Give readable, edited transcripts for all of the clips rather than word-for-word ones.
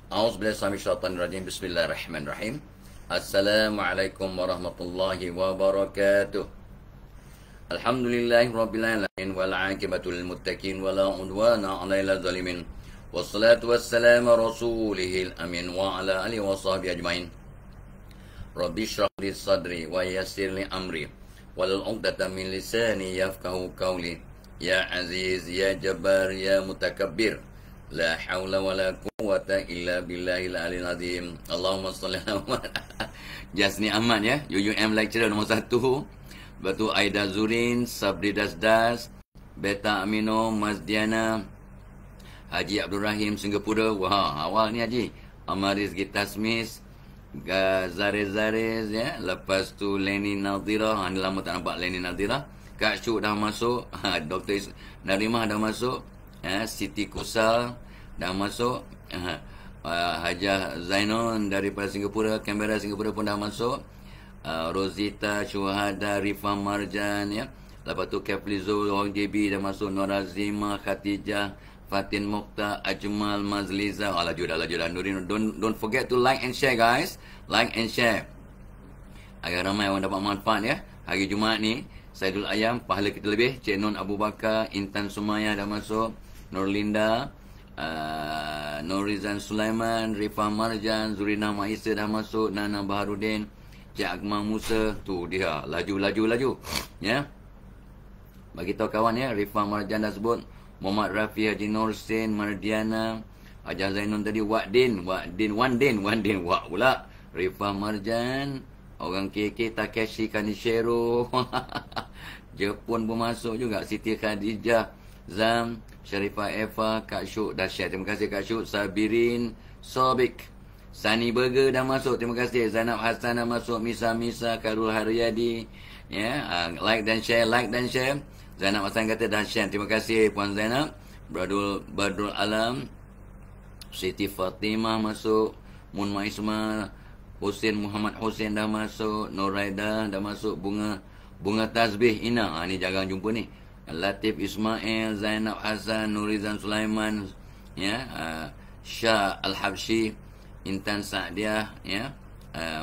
A'udzubillahi Bismillahirrahmanirrahim. Assalamualaikum warahmatullahi wabarakatuh. Alhamdulillahirabbil alamin wal 'aqibatu lil muttaqin wala 'udwana 'alal zalimin. Wassalatu wassalamu rasulihil amin wa ala alihi wa sahbihi ajmain. Rabbi shrah li sadri wa yassir li amri wal 'uqdatam min lisani yafqahu qawli. Ya Aziz ya Jabbar ya Mutakabbir. La haula wala quwwata illa billahil aliyil azim. Allahumma shalli ala Muhammad. Jasni Ahmad ya, UUM lecturer nombor 1. Batu Aida Zurin, Sabri Dasdas, Beta Amino, Mas Diana, Haji Abdul Rahim Singapura. Wah, awal ni Haji. Amaris Gita Smith, Zares ya. Lepas tu Leni Nadira. Ni lama tak nampak Leni Nadira. Kak Syuk dah masuk. Dr. Narimah dah masuk. Siti Kusal dah masuk. Hajah Zainon daripada Singapura, Canberra Singapura pun dah masuk. Rosita Syuhada, Rifa Marjan ya. Lepas tu Keflizul Orang JB dah masuk. Norazima, Khatijah, Fatin Mokhtar, Ajmal, Mazliza. Laju dah Nurin. Don't forget to like and share guys. Like and share agar ramai orang dapat manfaat ya. Hari Jumaat ni Saidul Ayam, pahala kita lebih. Cik Nun Abu Bakar, Intan Sumayah dah masuk. Nurlinda, Nurizan Sulaiman, Rifa Marjan, Zurina Maisa dah masuk. Nana Baharudin, Cik Akmal Musa. Tu dia, laju ya. Bagi tahu kawan ya, Rifa Marjan dah sebut. Muhammad Rafi, Haji Nur Hussein, Mardiana, Hajah Zainun tadi. Wadin, Wak pula. Rifa Marjan, orang KK, Takeshi Kanishiro. Jepun pun masuk juga. Siti Khadijah, Zam, Sharifah Eva, Kak Syuk dahsyat. Terima kasih Kak Syuk. Sabirin, Sobik, Sunny Burger dah masuk. Terima kasih. Zainab Hassan dah masuk. Misa, Karul Haryadi. Ya, like dan share. Zainab Hassan kata dahsyat. Terima kasih Puan Zainab. Badrul Alam, Siti Fatimah masuk. Mun Maisma, Hussein Muhammad Hussein dah masuk. Noraida dah masuk. Bunga Tasbih Ina. Ni jarang jumpa ni. Latif Ismail, Zainab Hassan, Nurizan Sulaiman ya. Syah Al-Habsyi, Intan Sa'diah ya.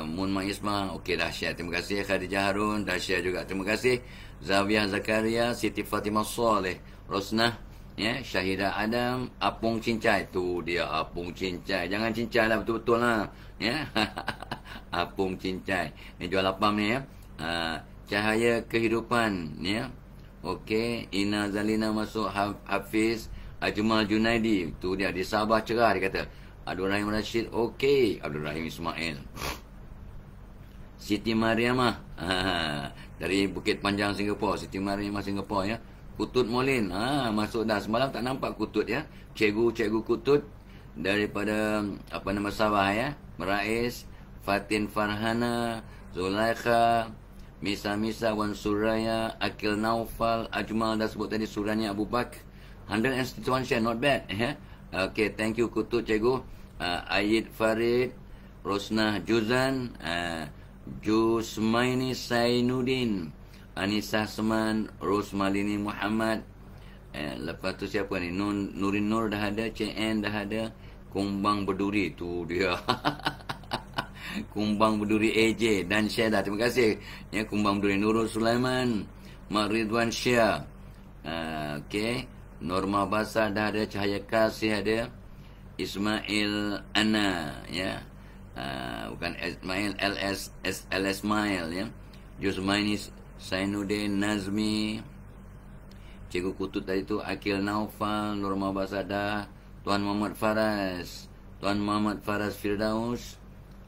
Mun Maisma. Okey, dahsyat. Terima kasih. Khadijah Harun dahsyat juga. Terima kasih. Zawiah Zakaria, Siti Fatimah Soleh, Rosnah ya. Syahidah Adam, Apung Cincai. Tu dia Apung Cincai. Jangan cincai lah, betul-betul lah ya. Apung Cincai ni jual apam ni ya. Cahaya Kehidupan ya. Okey, Ina Zalina masuk. Hafiz Ajmal Junaidi. Tu dia di Sabah cerah dia kata. Abdul Rahim Rashid. Okey, Abdul Rahim Ismail. Siti Mariamah dari Bukit Panjang Singapura. Siti Mariamah Singapura ya. Kutut Molin masuk dah. Semalam tak nampak Kutut ya. Cikgu Kutut daripada apa nama Sabah ya. Merais, Fatin Farhana, Zulaikha, Misa, Wan Suraya, Akil Naufal, Ajmal dah sebut tadi. Surani Abu Bakar, 161 share, not bad ya. Okay, thank you Kutut cikgu. Ayid Farid, Rosnah Juzan, Jusmaini Sainuddin, Anissa Seman, Rosmalini Muhammad. Lepas tu siapa ni? Nurin Nur dah ada, CN dah ada. Kumbang Berduri, tu dia. Kumbang Berduri AJ dan Syeda. Terima kasih ya. Kumbang Berduri. Nurul Sulaiman, Mak Ridwan Syah. Okey, Norma Basar dah ada. Cahaya Kasih ada. Ismail Ana ya. Bukan Ismail, LS Ismail ya. Jusmaini Sainuddin, Nazmi, Cikgu Kutut tadi tu. Akil Naufal, Norma Basar dah. Tuan Muhammad Faraz Firdaus.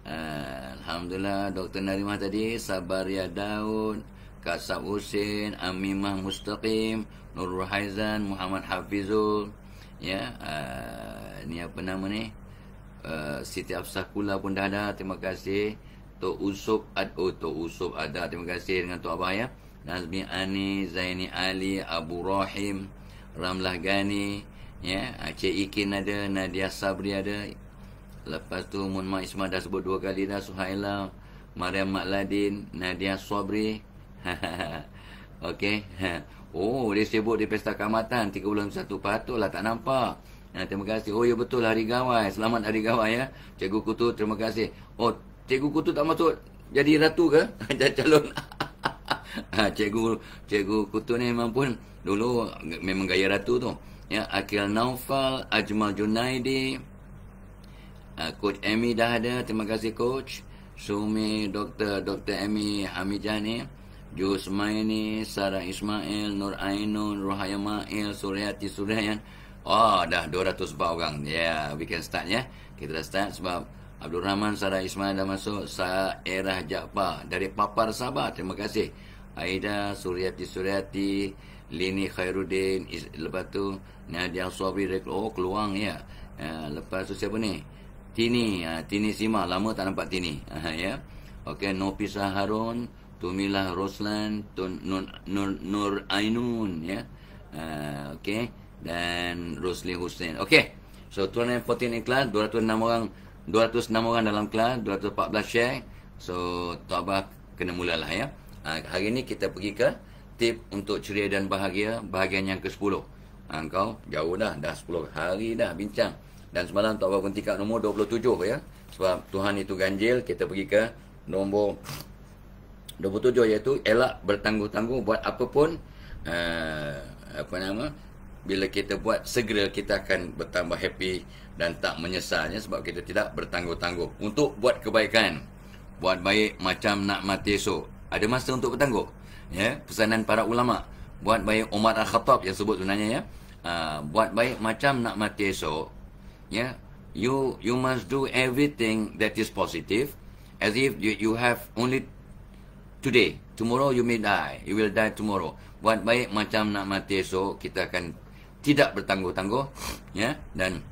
Alhamdulillah. Dr. Narimah tadi. Sabaria Daud, Kasab Hussein, Amimah Mustaqim, Nurul Haizan, Muhammad Hafizul ya. Ni apa nama ni? Siti Afsah Kula pun dah ada. Terima kasih. Tok Usop ada. Terima kasih dengan Tok Abah ya. Nazmi Ani, Zaini Ali, Abu Rahim, Ramlah Gani ya. Cik Ikin ada. Nadia Sabri ada. Lepas tu Mun Mak Ismail dah sebut 2 kali dah. Suhaila, Mariam Makladin, Nadia Sabri. Okey. Oh, dia sibuk di Pesta Kaamatan 3 bulan 1. Patutlah tak nampak. Terima kasih. Oh, ya betul, Hari Gawai. Selamat Hari Gawai ya. Cikgu Kutu, terima kasih. Oh, Cikgu Kutu tak masuk jadi ratu ke? Calon. Cikgu Kutu ni memang pun dulu memang gaya ratu tu. Ya, Akil Naufal, Ajmal Junaidi, Coach Amy dah ada. Terima kasih Coach. Sumi, Dr. Amy Hamidah ni. Jus Maini, Sarah Ismail, Nur Ainun, Rohaya Mail, Suryati Suryayan. Oh, dah 204 orang. Yeah, we can start ya. Kita dah start sebab Abdul Rahman, Sarah Ismail dah masuk. Sairah Jaafar dari Papar Sabah. Terima kasih. Aida, Suryati, Lini Khairuddin, lepas tu Nadia Sabri, oh keluang ya. Lepas tu siapa ni? Tini Sima, lama tak nampak Tini. Ya. Okey, Nopisa Harun, Tumilah Roslan, Nur Ainun ya. Okey, dan Rosli Hussein. Okey. So 214 ikhlas, 206 orang dalam kelas, 214 share. So Tok Abah kena mulalah ya. Hari ni kita pergi ke tip untuk ceria dan bahagia, bahagian yang ke-10. Kau jauh dah 10 hari dah bincang. Dan semalam Tok Abah berhenti kat nombor 27 ya. Sebab Tuhan itu ganjil, kita pergi ke nombor 27 iaitu elak bertangguh-tangguh buat apa pun. Bila kita buat, segera kita akan bertambah happy dan tak menyesalnya sebab kita tidak bertangguh-tangguh untuk buat kebaikan. Buat baik macam nak mati esok. Ada masa untuk bertangguh. Ya, pesanan para ulama. Buat baik Umar Al-Khattab yang sebut sebenarnya ya. Buat baik macam nak mati esok. Ya, you must do everything that is positive as if you have only today. Tomorrow you may die. You will die tomorrow. Buat baik macam nak mati esok, kita akan tidak bertangguh-tangguh ya, dan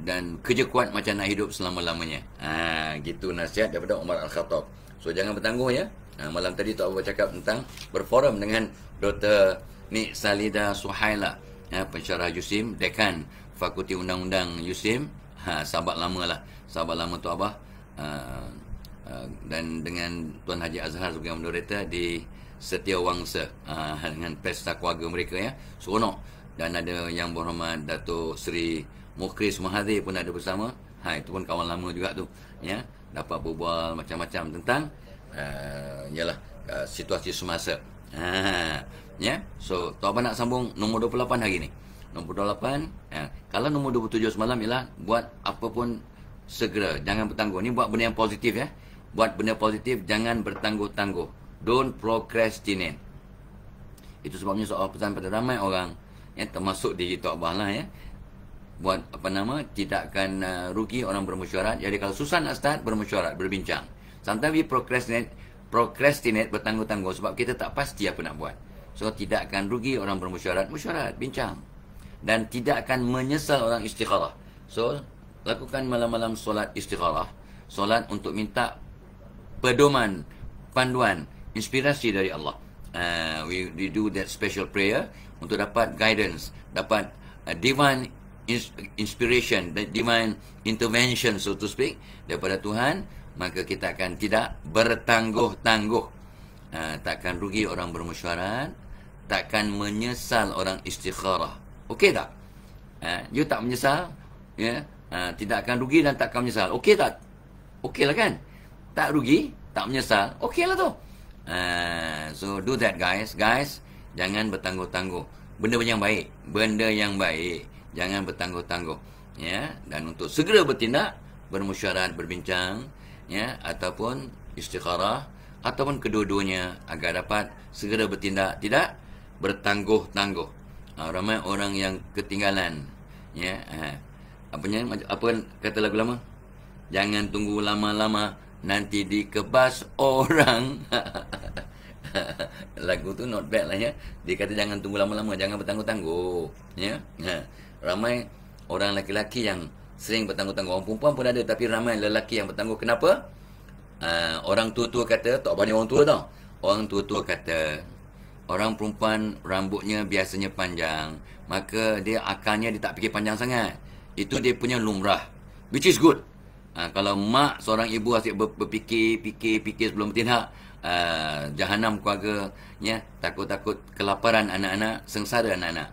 dan kerja kuat macam nak hidup selama-lamanya. Gitu nasihat daripada Umar Al-Khattab. So jangan bertangguh ya. Malam tadi Tok Abah bercakap tentang berforum dengan Dr. Nik Salida Suhaila, pensyarah USIM, dekan Fakulti Undang-Undang USIM. Sahabat lama lah. Sahabat lama Tok Abah. Dan dengan Tuan Haji Azhar sebagai moderator di Setiawangsa, dengan pesta keluarga mereka ya. Seronok. Dan ada yang berhormat Datuk Seri Mukhris Mahathir pun ada bersama. Itu pun kawan lama juga tu ya. Dapat berbual macam-macam tentang situasi semasa. Ya. So Tok Abah nak sambung nombor 28 hari ni. Nombor 28, kalau nombor 27 semalam ialah buat apa pun segera, jangan bertangguh. Ni buat benda yang positif ya. Buat benda positif, jangan bertangguh-tangguh. Don't procrastinate. Itu sebabnya soal pesan pada ramai orang, termasuk diri Tok Abah lah ya. Buat tidak akan rugi orang bermesyuarat. Jadi kalau susah nak start, bermesyuarat, berbincang. Sometimes we procrastinate, bertangguh-tangguh sebab kita tak pasti apa nak buat. So tidak akan rugi orang bermesyuarat, mesyuarat, bincang. Dan tidak akan menyesal orang istikharah. So lakukan malam-malam solat istikharah. Solat untuk minta pedoman, panduan, inspirasi dari Allah. We do that special prayer untuk dapat guidance, dapat divine inspiration, divine intervention so to speak daripada Tuhan. Maka kita akan tidak bertangguh-tangguh. Takkan rugi orang bermesyuarat, takkan menyesal orang istikharah. Okey tak? You tak menyesal ya. Tidak akan rugi dan takkan menyesal. Okey tak? Okey lah kan? Tak rugi, tak menyesal. Okey lah tu. So do that guys. Guys, jangan bertangguh-tangguh. Benda yang baik. Jangan bertangguh-tangguh. Ya, dan untuk segera bertindak, bermesyuarat, berbincang, ya, ataupun istikharah, ataupun kedua-duanya agar dapat segera bertindak, tidak bertangguh-tangguh. Ramai orang yang ketinggalan. Ya, apa kata lagu lama? Jangan tunggu lama-lama, nanti dikebas orang. Lagu tu not bad lah ya. Dia kata jangan tunggu lama-lama, jangan bertangguh-tangguh. Ya. Ramai orang lelaki yang sering bertangguh-tangguh. Orang perempuan pun ada, tapi ramai lelaki yang bertangguh. Kenapa? Orang tua-tua kata, tak banyak orang tua tau. Orang tua-tua kata, orang perempuan rambutnya biasanya panjang, maka dia akalnya dia tak fikir panjang sangat. Itu dia punya lumrah, which is good. Kalau mak, seorang ibu asyik berfikir sebelum bertindak, jahanam keluarganya, takut-takut kelaparan anak-anak, sengsara anak-anak.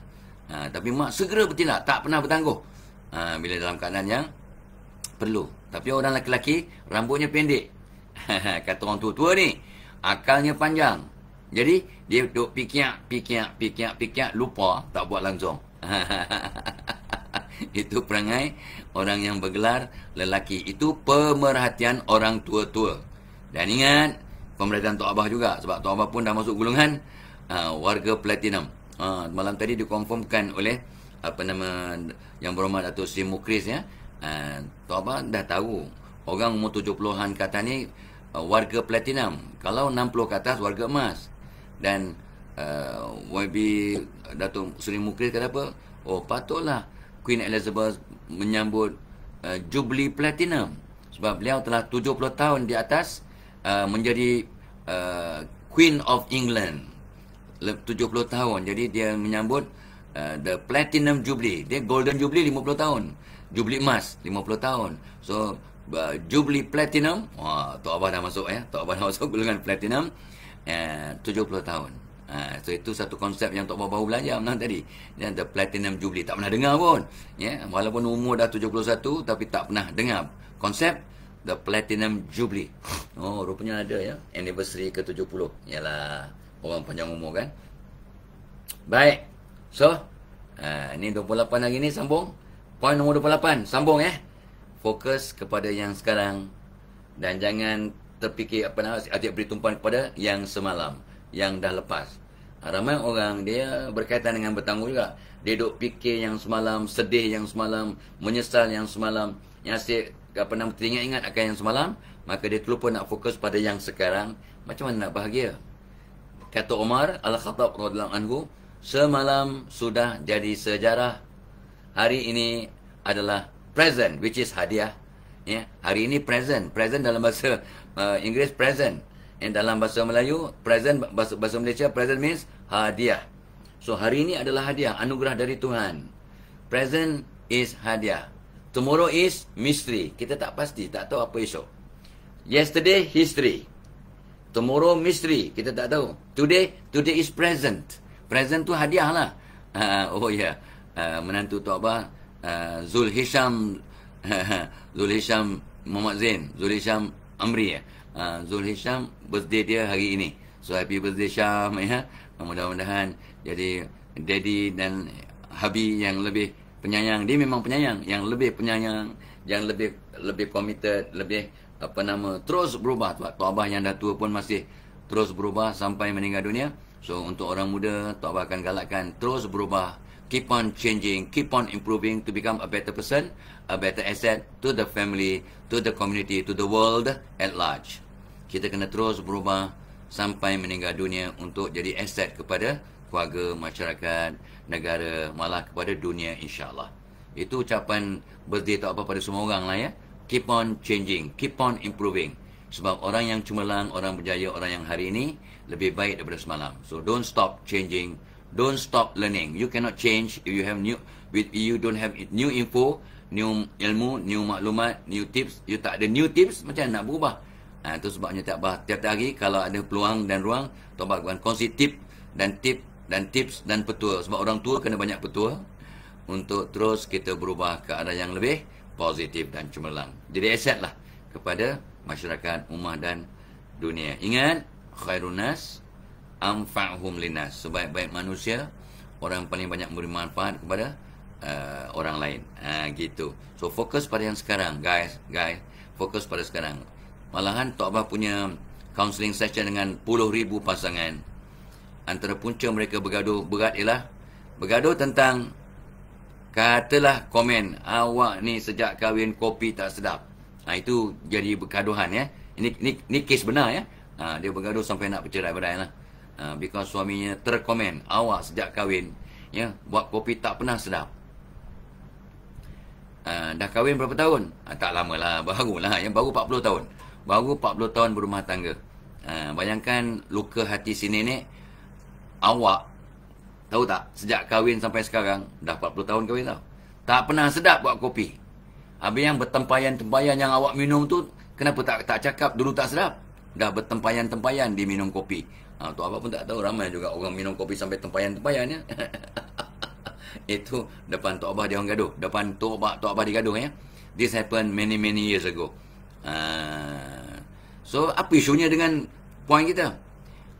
Tapi mak segera bertindak, tak pernah bertangguh. Bila dalam keadaan yang perlu. Tapi orang lelaki rambutnya pendek. Kata orang tua-tua ni, akalnya panjang. Jadi dia duk fikir, lupa, tak buat langsung. Itu perangai orang yang bergelar lelaki. Itu pemerhatian orang tua-tua. Dan ingat, pemerhatian Tok Abah juga. Sebab Tok Abah pun dah masuk golongan warga platinum. Malam tadi dikonfirmkan oleh yang berhormat Datuk Seri Mukris ya. Tok Abah dah tahu orang umur 70-an ke atas ni warga platinum. Kalau 60 ke atas warga emas. Dan YB Datuk Seri Mukris kata apa? Oh, patutlah Queen Elizabeth menyambut Jubilee Platinum. Sebab beliau telah 70 tahun di atas menjadi Queen of England. 70 tahun. Jadi dia menyambut the Platinum Jubilee. Dia Golden Jubilee 50 tahun. Jubilee emas 50 tahun. So Jubilee Platinum, Tok Abah dah masuk ya. Tok Abah dah masuk golongan Platinum 70 tahun. So itu satu konsep yang Tok Abah baru belajar malam tadi. Dan the Platinum Jubilee tak pernah dengar pun. Ya, walaupun umur dah 71 tapi tak pernah dengar konsep the Platinum Jubilee. Oh, rupanya ada ya. Anniversary ke-70. Yalah, orang panjang umur kan. Baik. So, ini 28 hari ni sambung. Poin nombor 28, sambung ya. Fokus kepada yang sekarang dan jangan terfikir adik beri tumpuan kepada yang semalam, yang dah lepas. Ramai orang dia berkaitan dengan bertangguh juga. Dia duk fikir yang semalam, sedih yang semalam, menyesal yang semalam, yang asyik teringat-ingat akan yang semalam, maka dia terlupa nak fokus pada yang sekarang. Macam mana nak bahagia? Kata Umar Al-Khattab radhiyallahu anhu, semalam sudah jadi sejarah. Hari ini adalah present, which is hadiah. Ya, hari ini present. Present dalam bahasa Inggeris present. And dalam bahasa Melayu, present, bahasa Malaysia, present means hadiah. So, hari ini adalah hadiah, anugerah dari Tuhan. Present is hadiah. Tomorrow is mystery. Kita tak pasti, tak tahu apa esok. Yesterday, history. Tomorrow, mystery. Kita tak tahu. Today is present. Present tu hadiah lah. Oh ya, menantu Tok Abah, Zul Hisham Muhammad Zain, Zul Hisham Amri ya. Zul Hisham birthday dia hari ini. So happy birthday Syam ya. Mudah-mudahan jadi daddy dan hubby yang lebih penyayang. Dia memang penyayang, yang lebih penyayang, yang lebih committed, lebih terus berubah. Tok Abah yang dah tua pun masih terus berubah sampai meninggal dunia. So untuk orang muda, Tok Abah akan galakkan terus berubah. Keep on changing, keep on improving to become a better person, a better asset to the family, to the community, to the world at large. Kita kena terus berubah sampai meninggal dunia untuk jadi aset kepada keluarga, masyarakat, negara, malah kepada dunia insyaAllah. Itu ucapan birthday Tok Abah pada semua orang lah ya. Keep on changing, keep on improving. Sebab orang yang cemerlang, orang berjaya, orang yang hari ini lebih baik daripada semalam. So don't stop changing, don't stop learning. You cannot change if you have you don't have new info, new ilmu, new maklumat, new tips. You tak ada new tips, macam mana nak berubah? Itu sebabnya tiap hari kalau ada peluang dan ruang, Tok Abah akan kongsi tips dan petua. Sebab orang tua kena banyak petua untuk terus kita berubah ke arah yang lebih positif dan cemerlang. Jadi aset lah kepada masyarakat, ummah dan dunia. Ingat, khairun nas anfa'hum linnas. Sebaik-baik manusia, orang paling banyak memberi manfaat kepada orang lain. Gitu. So fokus pada yang sekarang, guys. Fokus pada sekarang. Malahan Tok Abah punya counselling session dengan puluh ribu pasangan. Antara punca mereka bergaduh berat ialah bergaduh tentang, katalah komen, awak ni sejak kahwin kopi tak sedap. Itu jadi bergaduhan ya. Ini kes benar ya. Dia bergaduh sampai nak bercerai-berai lah. Because suaminya terkomen, awak sejak kahwin ya buat kopi tak pernah sedap. Dah kahwin berapa tahun? Tak lama lah, barulah yang baru 40 tahun. Baru 40 tahun berumah tangga. Bayangkan luka hati si nenek. Awak tahu tak, sejak kahwin sampai sekarang dah 40 tahun kahwin tau, tak pernah sedap buat kopi. Habis yang bertempayan-tempayan yang awak minum tu, kenapa tak cakap dulu tak sedap? Dah bertempayan-tempayan di minum kopi. Tu Abah pun tak tahu, ramai juga orang minum kopi sampai tempayan-tempayan ya. Itu depan Tok Abah dia orang gaduh. Depan Tok Abah dia gaduh ya. This happened many years ago. So, apa isunya dengan poin kita?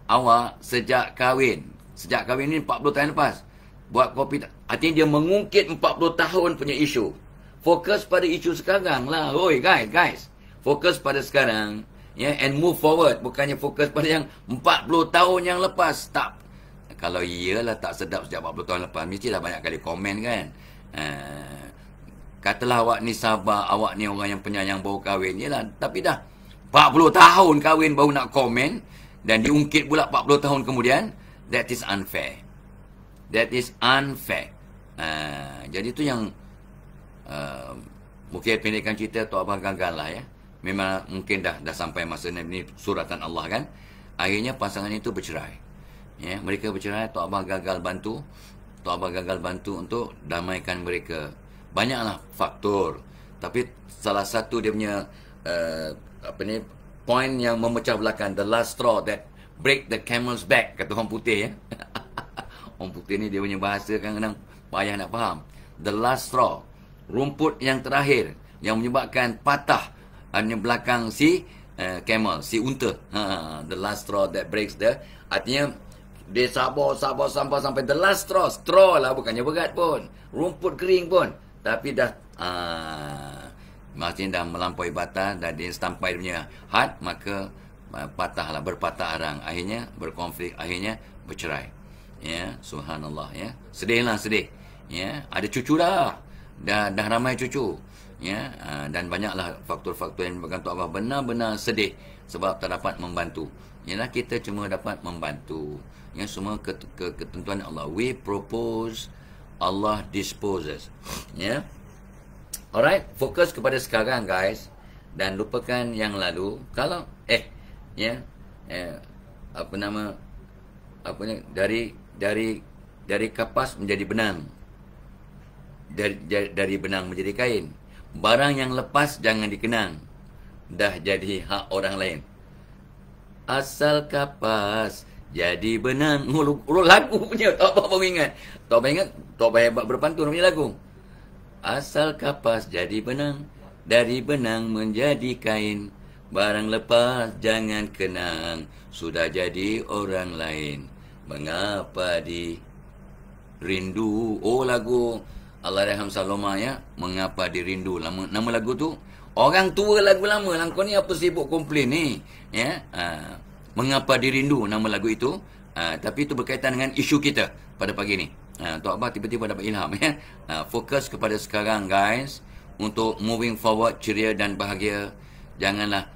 Awak sejak kahwin ni 40 tahun lepas, buat kopi, artinya dia mengungkit 40 tahun punya isu. Fokus pada isu sekarang lah. Oi guys. Fokus pada sekarang. And move forward. Bukannya fokus pada yang 40 tahun yang lepas. Tak. Kalau iyalah tak sedap sejak 40 tahun lepas, mestilah banyak kali komen kan. Katalah awak ni sabar, awak ni orang yang penyayang baru kahwin. Yelah, tapi dah 40 tahun kahwin baru nak komen, dan diungkit pula 40 tahun kemudian. That is unfair. Jadi tu yang mungkin pendekkan cerita Tok Abah gagal lah ya. Memang mungkin dah sampai masa ni suratan Allah kan. Akhirnya pasangan itu bercerai. Ya, mereka bercerai, Tok Abah gagal bantu. Tok Abah gagal bantu untuk damaikan mereka. Banyaklah faktor. Tapi salah satu dia punya point yang memecah belakang, the last straw that break the camel's back, kata orang putih ya. Orang putih ni dia punya bahasa kadang-kadang payah nak faham. The last straw, rumput yang terakhir yang menyebabkan patah hanya belakang si camel, si unta. The last straw that breaks the, artinya dia sabar sampai the last straw lah, bukannya berat pun, rumput kering pun, tapi dah maksudnya dah melampaui batas, dah dia sampai dia punya had, maka patahlah, berpatah arang, akhirnya berkonflik, akhirnya bercerai. Ya, subhanallah ya. Sedih. Ya, ada cucu dah ramai cucu. Ya, dan banyaklah faktor-faktor yang menyebabkan Tok Abah benar-benar sedih sebab tak dapat membantu. Yalah, kita cuma dapat membantu. Ya, semua ketentuan Allah. We propose, Allah disposes. Ya. Alright, fokus kepada sekarang guys, dan lupakan yang lalu. Kalau dari kapas menjadi benang, dari benang menjadi kain. Barang yang lepas jangan dikenang, dah jadi hak orang lain. Asal kapas jadi benang. Lagu punya Tok Abah baru ingat. Tok Abah hebat berpantun punya lagu. Asal kapas jadi benang, dari benang menjadi kain. Barang lepas jangan kenang, sudah jadi orang lain. Mengapa dirindu? Oh, lagu Allahyarham Saloma ya, Mengapa Dirindu. Nama lagu tu, orang tua lagu lama lah. Kau ni apa sibuk komplain ni ya? Mengapa Dirindu nama lagu itu. Tapi itu berkaitan dengan isu kita pada pagi ni. Tok Abah tiba-tiba dapat ilham ya. Fokus kepada sekarang guys, untuk moving forward ceria dan bahagia. Janganlah,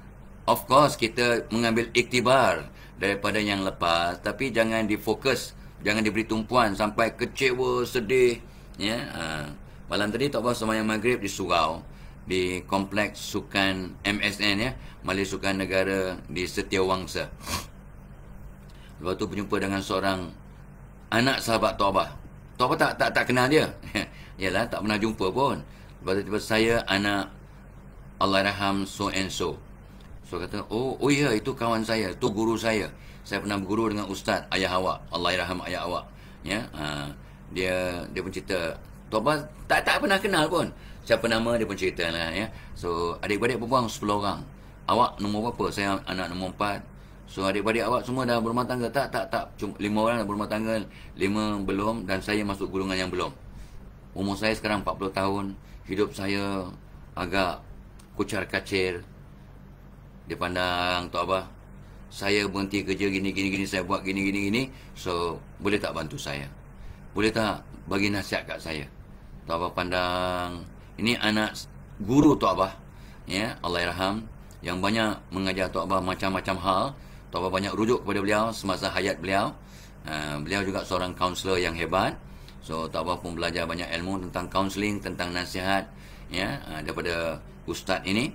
of course kita mengambil iktibar daripada yang lepas, tapi jangan difokus, jangan diberi tumpuan sampai kecewa, sedih ya. Malam tadi Tok Abah sembahyang maghrib di surau, di kompleks sukan MSN ya, Majlis Sukan Negara di Setiawangsa. Lepas tu berjumpa dengan seorang anak sahabat Tok Abah. Tok Abah tak kenal dia. Yalah, tak pernah jumpa pun. Lepas tu tiba, saya anak Allahyarham so and so. So kata, oh ya, itu kawan saya, itu guru saya. Saya pernah berguru dengan ustaz ayah awak, Allahyarham ayah awak. Ya, dia pun cerita. Tok Abah tak pernah kenal pun. Siapa nama dia pun cerita lah ya. So adik-beradik berbuang 10 orang. Awak nombor berapa? Saya anak nombor 4. So adik-beradik awak semua dah berumah tangga? Tak. Cuma 5 orang dah berumah tangga, 5 belum, dan saya masuk golongan yang belum. Umur saya sekarang 40 tahun. Hidup saya agak kucar kacir. Dia pandang Tok Abah, saya berhenti kerja gini, saya buat gini. So boleh tak bantu saya? Boleh tak bagi nasihat kat saya? Tok Abah pandang, ini anak guru Tok Abah ya, Allahyarham, yang banyak mengajar Tok Abah macam-macam hal. Tok Abah banyak rujuk kepada beliau semasa hayat beliau. Beliau juga seorang kaunselor yang hebat. So Tok Abah pun belajar banyak ilmu tentang kaunseling, tentang nasihat ya, daripada ustaz ini.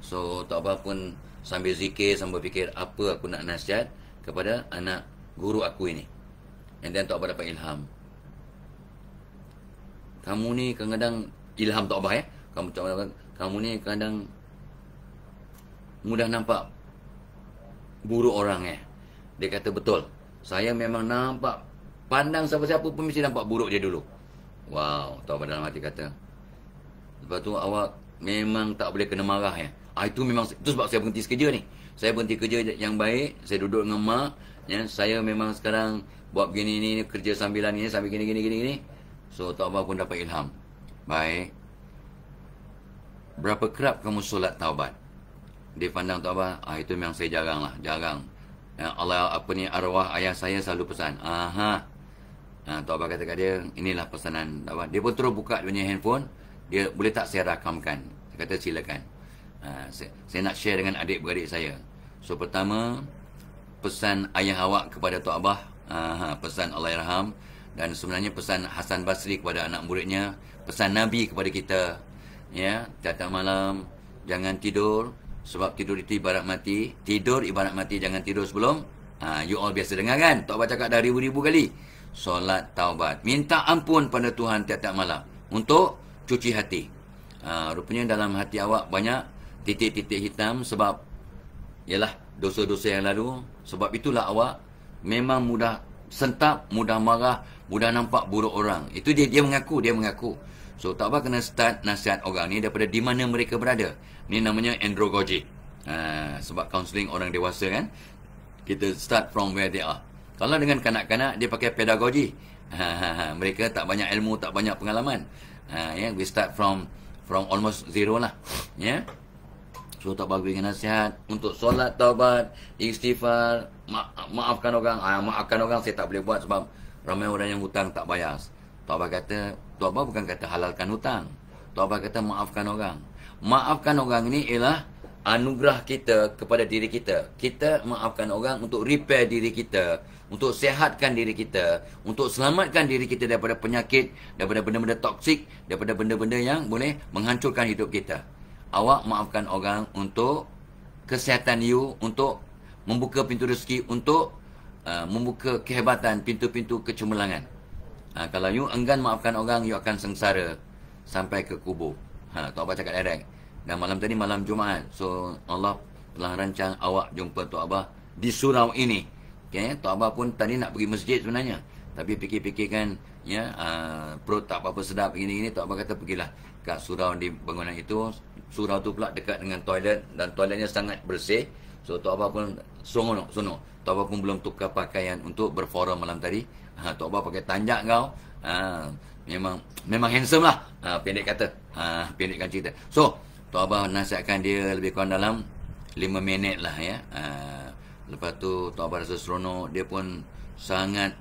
So Tok Abah pun sambil zikir, sambil fikir apa aku nak nasihat kepada anak guru aku ini. And then Tok Abah dapat ilham. Kamu ni kadang-kadang, ilham Tok Abah ya, kamu ni kadang mudah nampak buruk orang ya. Dia kata betul. Saya memang nampak, pandang siapa-siapa pun mesti nampak buruk dia dulu. Wow, taubat dalam hati kata. Lepas tu awak memang tak boleh kena marah ya. Itu memang, itu sebab saya berhenti kerja ni. Saya berhenti kerja yang baik, saya duduk dengan mak, ya, saya memang sekarang buat begini ni, kerja sambilan ni, sambil gini. So taubat pun dapat ilham. Baik. Berapa kerap kamu solat taubat? Dia pandang taubat, itu memang saya jarang. Ya, Allah arwah ayah saya selalu pesan. Taubat kata kat dia, inilah pesanan taubat. Dia pun terus buka dia punya handphone. Dia boleh tak saya rakamkan? Saya kata silakan. Saya nak share dengan adik-beradik saya. So pertama, pesan ayah awak kepada Tok Abah, pesan Allahyarham, dan sebenarnya pesan Hasan Basri kepada anak muridnya, pesan Nabi kepada kita, ya, tiap malam jangan tidur sebab tidur itu ibarat mati. Tidur ibarat mati, jangan tidur sebelum. You all biasa dengar kan? Tok Abah cakap dah ribu-ribu kali. Solat taubat, minta ampun pada Tuhan tiap-tiap malam untuk cuci hati. Rupanya dalam hati awak banyak titik-titik hitam sebab ialah dosa-dosa yang lalu. Sebab itulah awak memang mudah sentap, mudah marah, mudah nampak buruk orang. Itu dia mengaku. So tak apa, kena start nasihat orang ni daripada di mana mereka berada. Ni namanya andragogy. Sebab counselling orang dewasa kan, kita start from where they are. Kalau dengan kanak-kanak, dia pakai pedagogi. Mereka tak banyak ilmu, tak banyak pengalaman. We start from almost zero lah. Ya. So tak bagi nasihat untuk solat taubat, istighfar, maafkan orang. Maafkan orang saya tak boleh buat sebab ramai orang yang hutang tak bayar. Tok Abah kata, Tok Abah bukan kata halalkan hutang. Tok Abah kata maafkan orang. Maafkan orang ini ialah anugerah kita kepada diri kita. Kita maafkan orang untuk repair diri kita, untuk sehatkan diri kita, untuk selamatkan diri kita daripada penyakit, daripada benda-benda toksik, daripada benda-benda yang boleh menghancurkan hidup kita. Awak maafkan orang untuk kesihatan you, untuk membuka pintu rezeki, untuk membuka kehebatan, pintu-pintu kecemerlangan. Kalau you enggan maafkan orang, you akan sengsara sampai ke kubur. Tok Abah cakap direct. Dan malam tadi malam Jumaat. So Allah telah rancang awak jumpa Tok Abah di surau ini. Okay, Tok Abah pun tadi nak pergi masjid sebenarnya. Tapi fikir-fikirkan, ya, perut tak apa-apa sedap begini-gini. Tok Abah kata pergilah kat surau di bangunan itu. Surau tu pula dekat dengan toilet dan toiletnya sangat bersih. So Tok Abah pun sono. Tok Abah pun belum tukar pakaian untuk berforum malam tadi. Tok Abah pakai tanjak kau. Memang handsome lah. Pendek kata. Pendekkan cerita. So Tok Abah nasihatkan dia lebih kurang dalam 5 minit lah, ya. Lepas tu Tok Abah rasa seronok. Dia pun sangat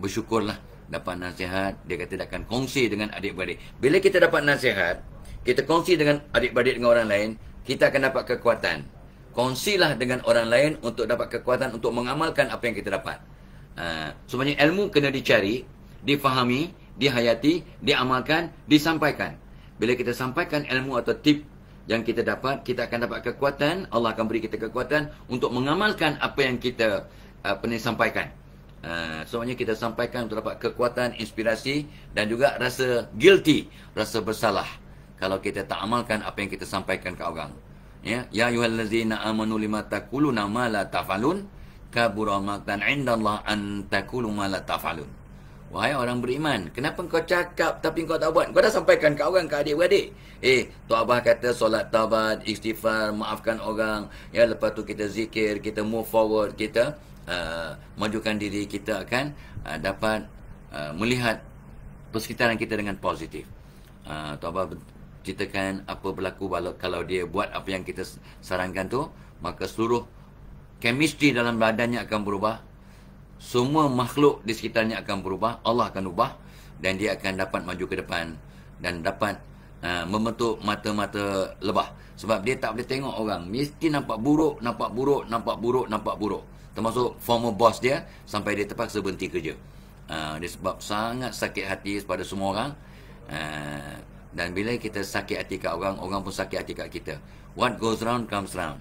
bersyukur lah dapat nasihat. Dia kata dia akan kongsi dengan adik-beradik. Bila kita dapat nasihat, kita kongsi dengan adik-beradik, dengan orang lain, kita akan dapat kekuatan. Kongsilah dengan orang lain untuk dapat kekuatan untuk mengamalkan apa yang kita dapat. Sebenarnya ilmu kena dicari, difahami, dihayati, diamalkan, disampaikan. Bila kita sampaikan ilmu atau tip yang kita dapat, kita akan dapat kekuatan. Allah akan beri kita kekuatan untuk mengamalkan apa yang kita sampaikan. Sebenarnya kita sampaikan untuk dapat kekuatan, inspirasi dan juga rasa guilty, rasa bersalah kalau kita tak amalkan apa yang kita sampaikan ke orang. Ya ayyuhallazina amanu lima taquluna ma la taf'alun kabura maqtan 'indallah an taqulu ma la taf'alun. Wahai orang beriman, kenapa kau cakap tapi kau tak buat? Kau dah sampaikan ke orang, ke adik-beradik. Tok Abah kata solat taubat, istighfar, maafkan orang. Ya, lepas tu kita zikir, kita move forward, kita majukan diri, kita akan dapat melihat persekitaran kita dengan positif. Tok Abah ceritakan apa berlaku kalau dia buat apa yang kita sarankan tu, maka seluruh chemistry dalam badannya akan berubah. Semua makhluk di sekitarnya akan berubah. Allah akan ubah dan dia akan dapat maju ke depan dan dapat membentuk mata-mata lebah. Sebab dia tak boleh tengok orang, mesti nampak buruk. Termasuk former boss dia, sampai dia terpaksa berhenti kerja. Dia sebab sangat sakit hati pada semua orang. Dan bila kita sakit hati kat orang, orang pun sakit hati kat kita. What goes round comes round.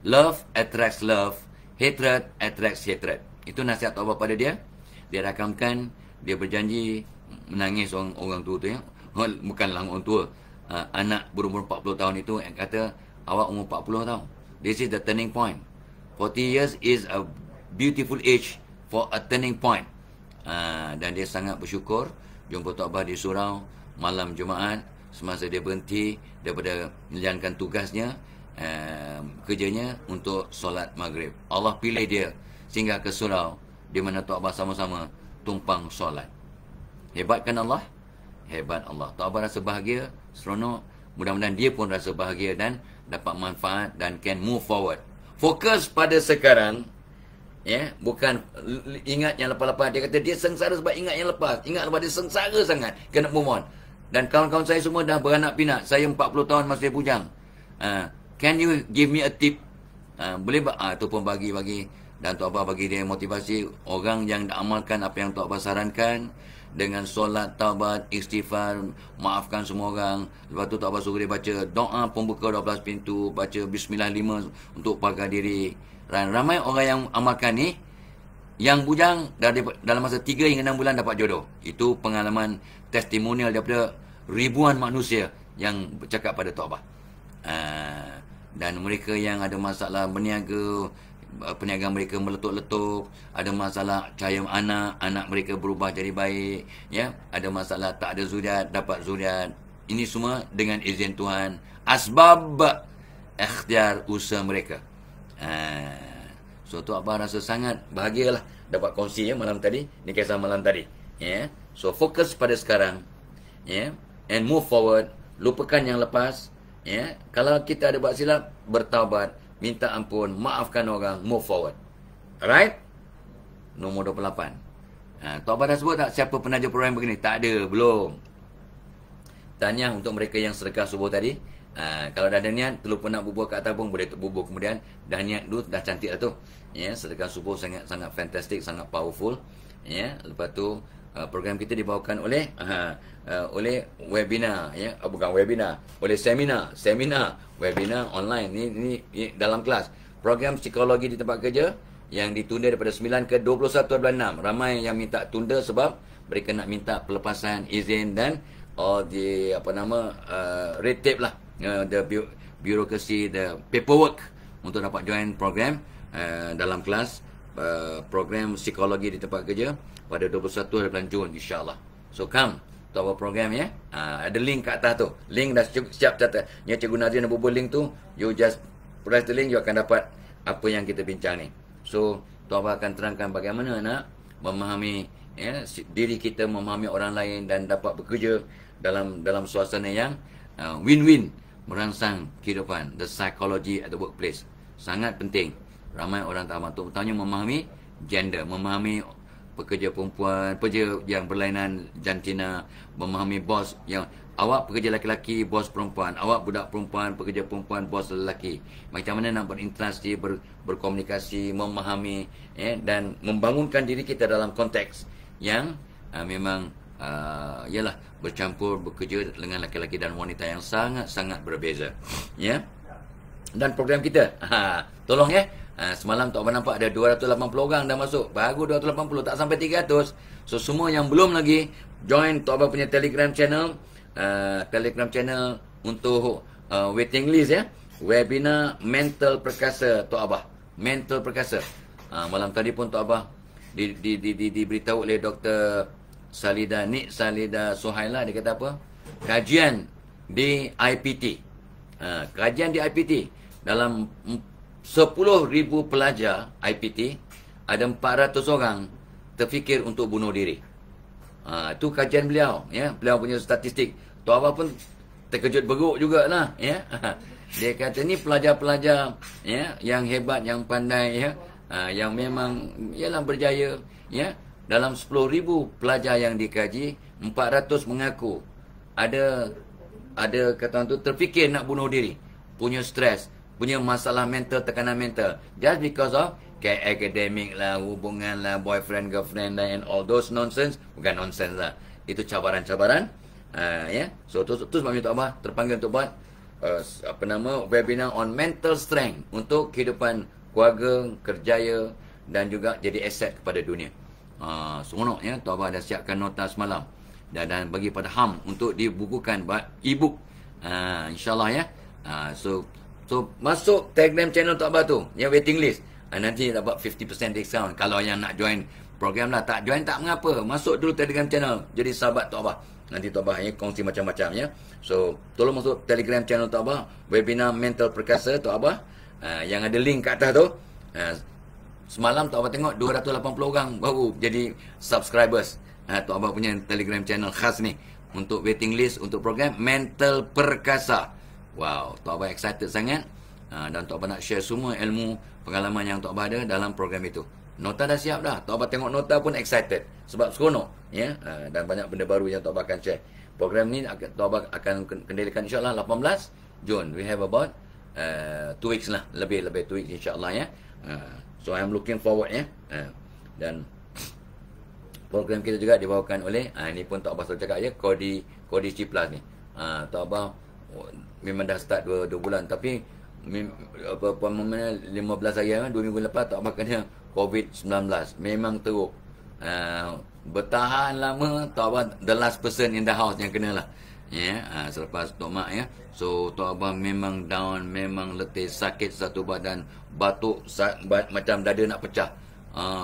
Love attracts love. Hatred attracts hatred. Itu nasihat Tok Abah pada dia. Dia rakamkan, dia berjanji menangis orang tua tu, ya. Bukanlah orang tua. Anak berumur 40 tahun itu yang kata, awak umur 40 tahun. This is the turning point. 40 years is a beautiful age for a turning point. Dan dia sangat bersyukur jumpa Tok Abah di surau malam Jumaat semasa dia berhenti daripada menjalankan tugasnya, kerjanya untuk solat maghrib. Allah pilih dia sehingga ke surau di mana Tok Abah sama-sama tumpang solat. Hebat kan Allah? Hebat Allah. Tok Abah rasa bahagia, seronok. Mudah-mudahan dia pun rasa bahagia dan dapat manfaat dan can move forward. Fokus pada sekarang. Ya, bukan ingat yang lepas-lepas. Dia kata dia sengsara sebab ingat yang lepas. Ingat lepas dia sengsara sangat. Kena move on. Dan kawan-kawan saya semua dah beranak pinak. Saya 40 tahun masih bujang. Can you give me a tip? Boleh tak? Itu pun bagi-bagi. Dan Tok Abah bagi dia motivasi. Orang yang amalkan apa yang Tok Abah sarankan, dengan solat, taubat, istighfar, maafkan semua orang. Lepas tu Tok Abah suruh dia baca doa pembuka 12 pintu, baca Bismillah 5 untuk pagar diri. Dan ramai orang yang amalkan ni, yang bujang dalam masa 3 hingga 6 bulan dapat jodoh. Itu pengalaman testimonial daripada ribuan manusia yang bercakap pada Tok Abah. Dan mereka yang ada masalah berniaga, perniagaan mereka meletup-letup, ada masalah cahaya anak mereka berubah jadi baik, ya, ada masalah tak ada zuriat, dapat zuriat. Ini semua dengan izin Tuhan, asbab ikhtiar usaha mereka. So Tok Abah rasa sangat bahagialah dapat kongsi malam tadi, ni kisah malam tadi, ya. So fokus pada sekarang, ya, and move forward, lupakan yang lepas, ya. Kalau kita ada buat silap, bertaubat, minta ampun, maafkan orang, move forward. Alright? Nombor 28. Tok Abah dah sebut tak siapa penaja program begini? Tak ada, belum. Tanya untuk mereka yang sedekah subuh tadi. Kalau dah ada niat, terlupa nak bubuh kat atas pun boleh bubuh kemudian. Dah niat dulu, dah cantik lah tu. Ya, sedekah subuh sangat fantastic, sangat powerful. Ya, lepas tu program kita dibawakan oleh webinar, ya, bukan webinar, oleh seminar, webinar online. Ni dalam kelas. Program psikologi di tempat kerja yang ditunda daripada 9 ke 21 bulan 6. Ramai yang minta tunda sebab mereka nak minta pelepasan izin dan red tape lah, the bureaucracy, the paperwork untuk dapat join program dalam kelas program psikologi di tempat kerja pada 21 bulan Jun, insyaAllah. So come to our program, ya. Ada link kat atas tu. Link dah siap catat. Ya, Cikgu Nazrin dah bubur link tu. You just press the link, you akan dapat apa yang kita bincang ni. So Tok Abah akan terangkan bagaimana nak memahami, ya, diri kita, memahami orang lain dan dapat bekerja dalam suasana yang win-win, merangsang kehidupan. The psychology at the workplace sangat penting. Ramai orang tak mampu, terutamanya memahami gender, memahami pekerja perempuan, pekerja yang berlainan jantina, memahami bos yang awak pekerja lelaki, bos perempuan, awak budak perempuan, pekerja perempuan, bos lelaki. Macam mana nak berinteraksi, berkomunikasi, memahami, ya, dan membangunkan diri kita dalam konteks yang memang ialah bercampur bekerja dengan lelaki-lelaki dan wanita yang sangat-sangat berbeza, ya. Dan program kita, tolong, ya. Semalam Tok Abah nampak ada 280 orang dah masuk. Baru 280, tak sampai 300. So semua yang belum lagi join Tok Abah punya Telegram channel, untuk waiting list, ya. Webinar Mental Perkasa Tok Abah, Mental Perkasa. Malam tadi pun Tok Abah diberitahu oleh Dr. Nik Salida Suhaila. Dia kata apa? Kajian di IPT. Kajian di IPT dalam 10,000 pelajar IPT, ada 400 orang terfikir untuk bunuh diri. Itu kajian beliau, ya. Beliau punya statistik. Tok Abah pun terkejut beruk jugalah, ya. Dia kata ni pelajar-pelajar, ya, yang hebat, yang pandai, ya, yang memang ialah berjaya, ya. Dalam 10,000 pelajar yang dikaji, 400 mengaku ada kata orang tu terfikir nak bunuh diri, punya stres, punya masalah mental, tekanan mental, just because of academic lah, hubungan lah, boyfriend, girlfriend lah, and all those nonsense. Bukan nonsense lah, itu cabaran-cabaran, ya. So tu sebabnya Tok Abah terpanggil untuk buat webinar on mental strength untuk kehidupan keluarga, kerjaya dan juga jadi aset kepada dunia. Seronok, ya. Tok Abah dah siapkan nota semalam dan bagi pada HAM untuk dibukukan buat e-book, insyaAllah, ya. So masuk Telegram channel Tok Abah tu, yang waiting list, nanti dapat 50% discount kalau yang nak join program lah. Tak join tak mengapa. Masuk dulu Telegram channel. Jadi sahabat Tok Abah. Nanti Tok Abah kongsi macam-macam ya. So, tolong masuk Telegram channel Tok Abah. Webinar Mental Perkasa Tok Abah. Yang ada link kat atas tu. Semalam Tok Abah tengok 280 orang baru jadi subscribers. Tok Abah punya Telegram channel khas ni. Untuk waiting list untuk program Mental Perkasa. Wow, Tok Abah excited sangat. Dan Tok Abah nak share semua ilmu pengalaman yang Tok Abah ada dalam program itu. Nota dah siap dah. Tok Abah tengok nota pun excited. Sebab seronok. Ya? Dan banyak benda baru yang Tok Abah akan share. Program ni Tok Abah akan kendalikan insyaAllah 18 Jun. We have about 2 weeks lah. Lebih 2 weeks insyaAllah ya. So I'm looking forward ya. Dan program kita juga dibawakan oleh ini pun Tok Abah selalu cakap ya, Kodi C Plus ni. Tok Abah memang dah start 2 bulan tapi 15 hari 2 minggu lepas Tok Abah kena COVID-19. Memang teruk. Bertahan lama. Tok Abah the last person in the house yang kena lah. Selepas Tok Mak ya. So Tok Abah memang down, memang letih, sakit satu badan, batuk macam dada nak pecah.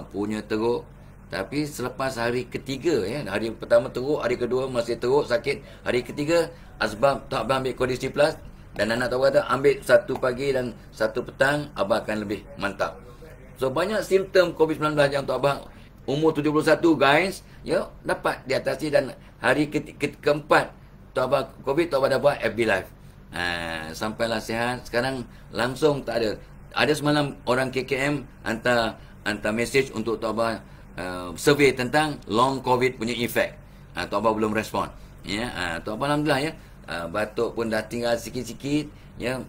Punya teruk. Tapi selepas hari ketiga ya, hari pertama teruk, hari kedua masih teruk, sakit, hari ketiga asbab Tok Abah ambil Kodi C Plus dan anak Tok Abah kata ambil satu pagi dan satu petang, Abah akan lebih mantap. So banyak simptom COVID-19 yang Tok Abah umur 71 guys ya dapat diatasi dan hari keempat Tok Abah COVID, Tok Abah dah buat FB Live. Sampailah sihat. Sekarang langsung tak ada. Ada semalam orang KKM hantar message untuk Tok Abah survey tentang long COVID punya efek. Tok Abah belum respon. Ya, Tok Abah alhamdulillah ya. Batuk pun dah tinggal sikit-sikit ya.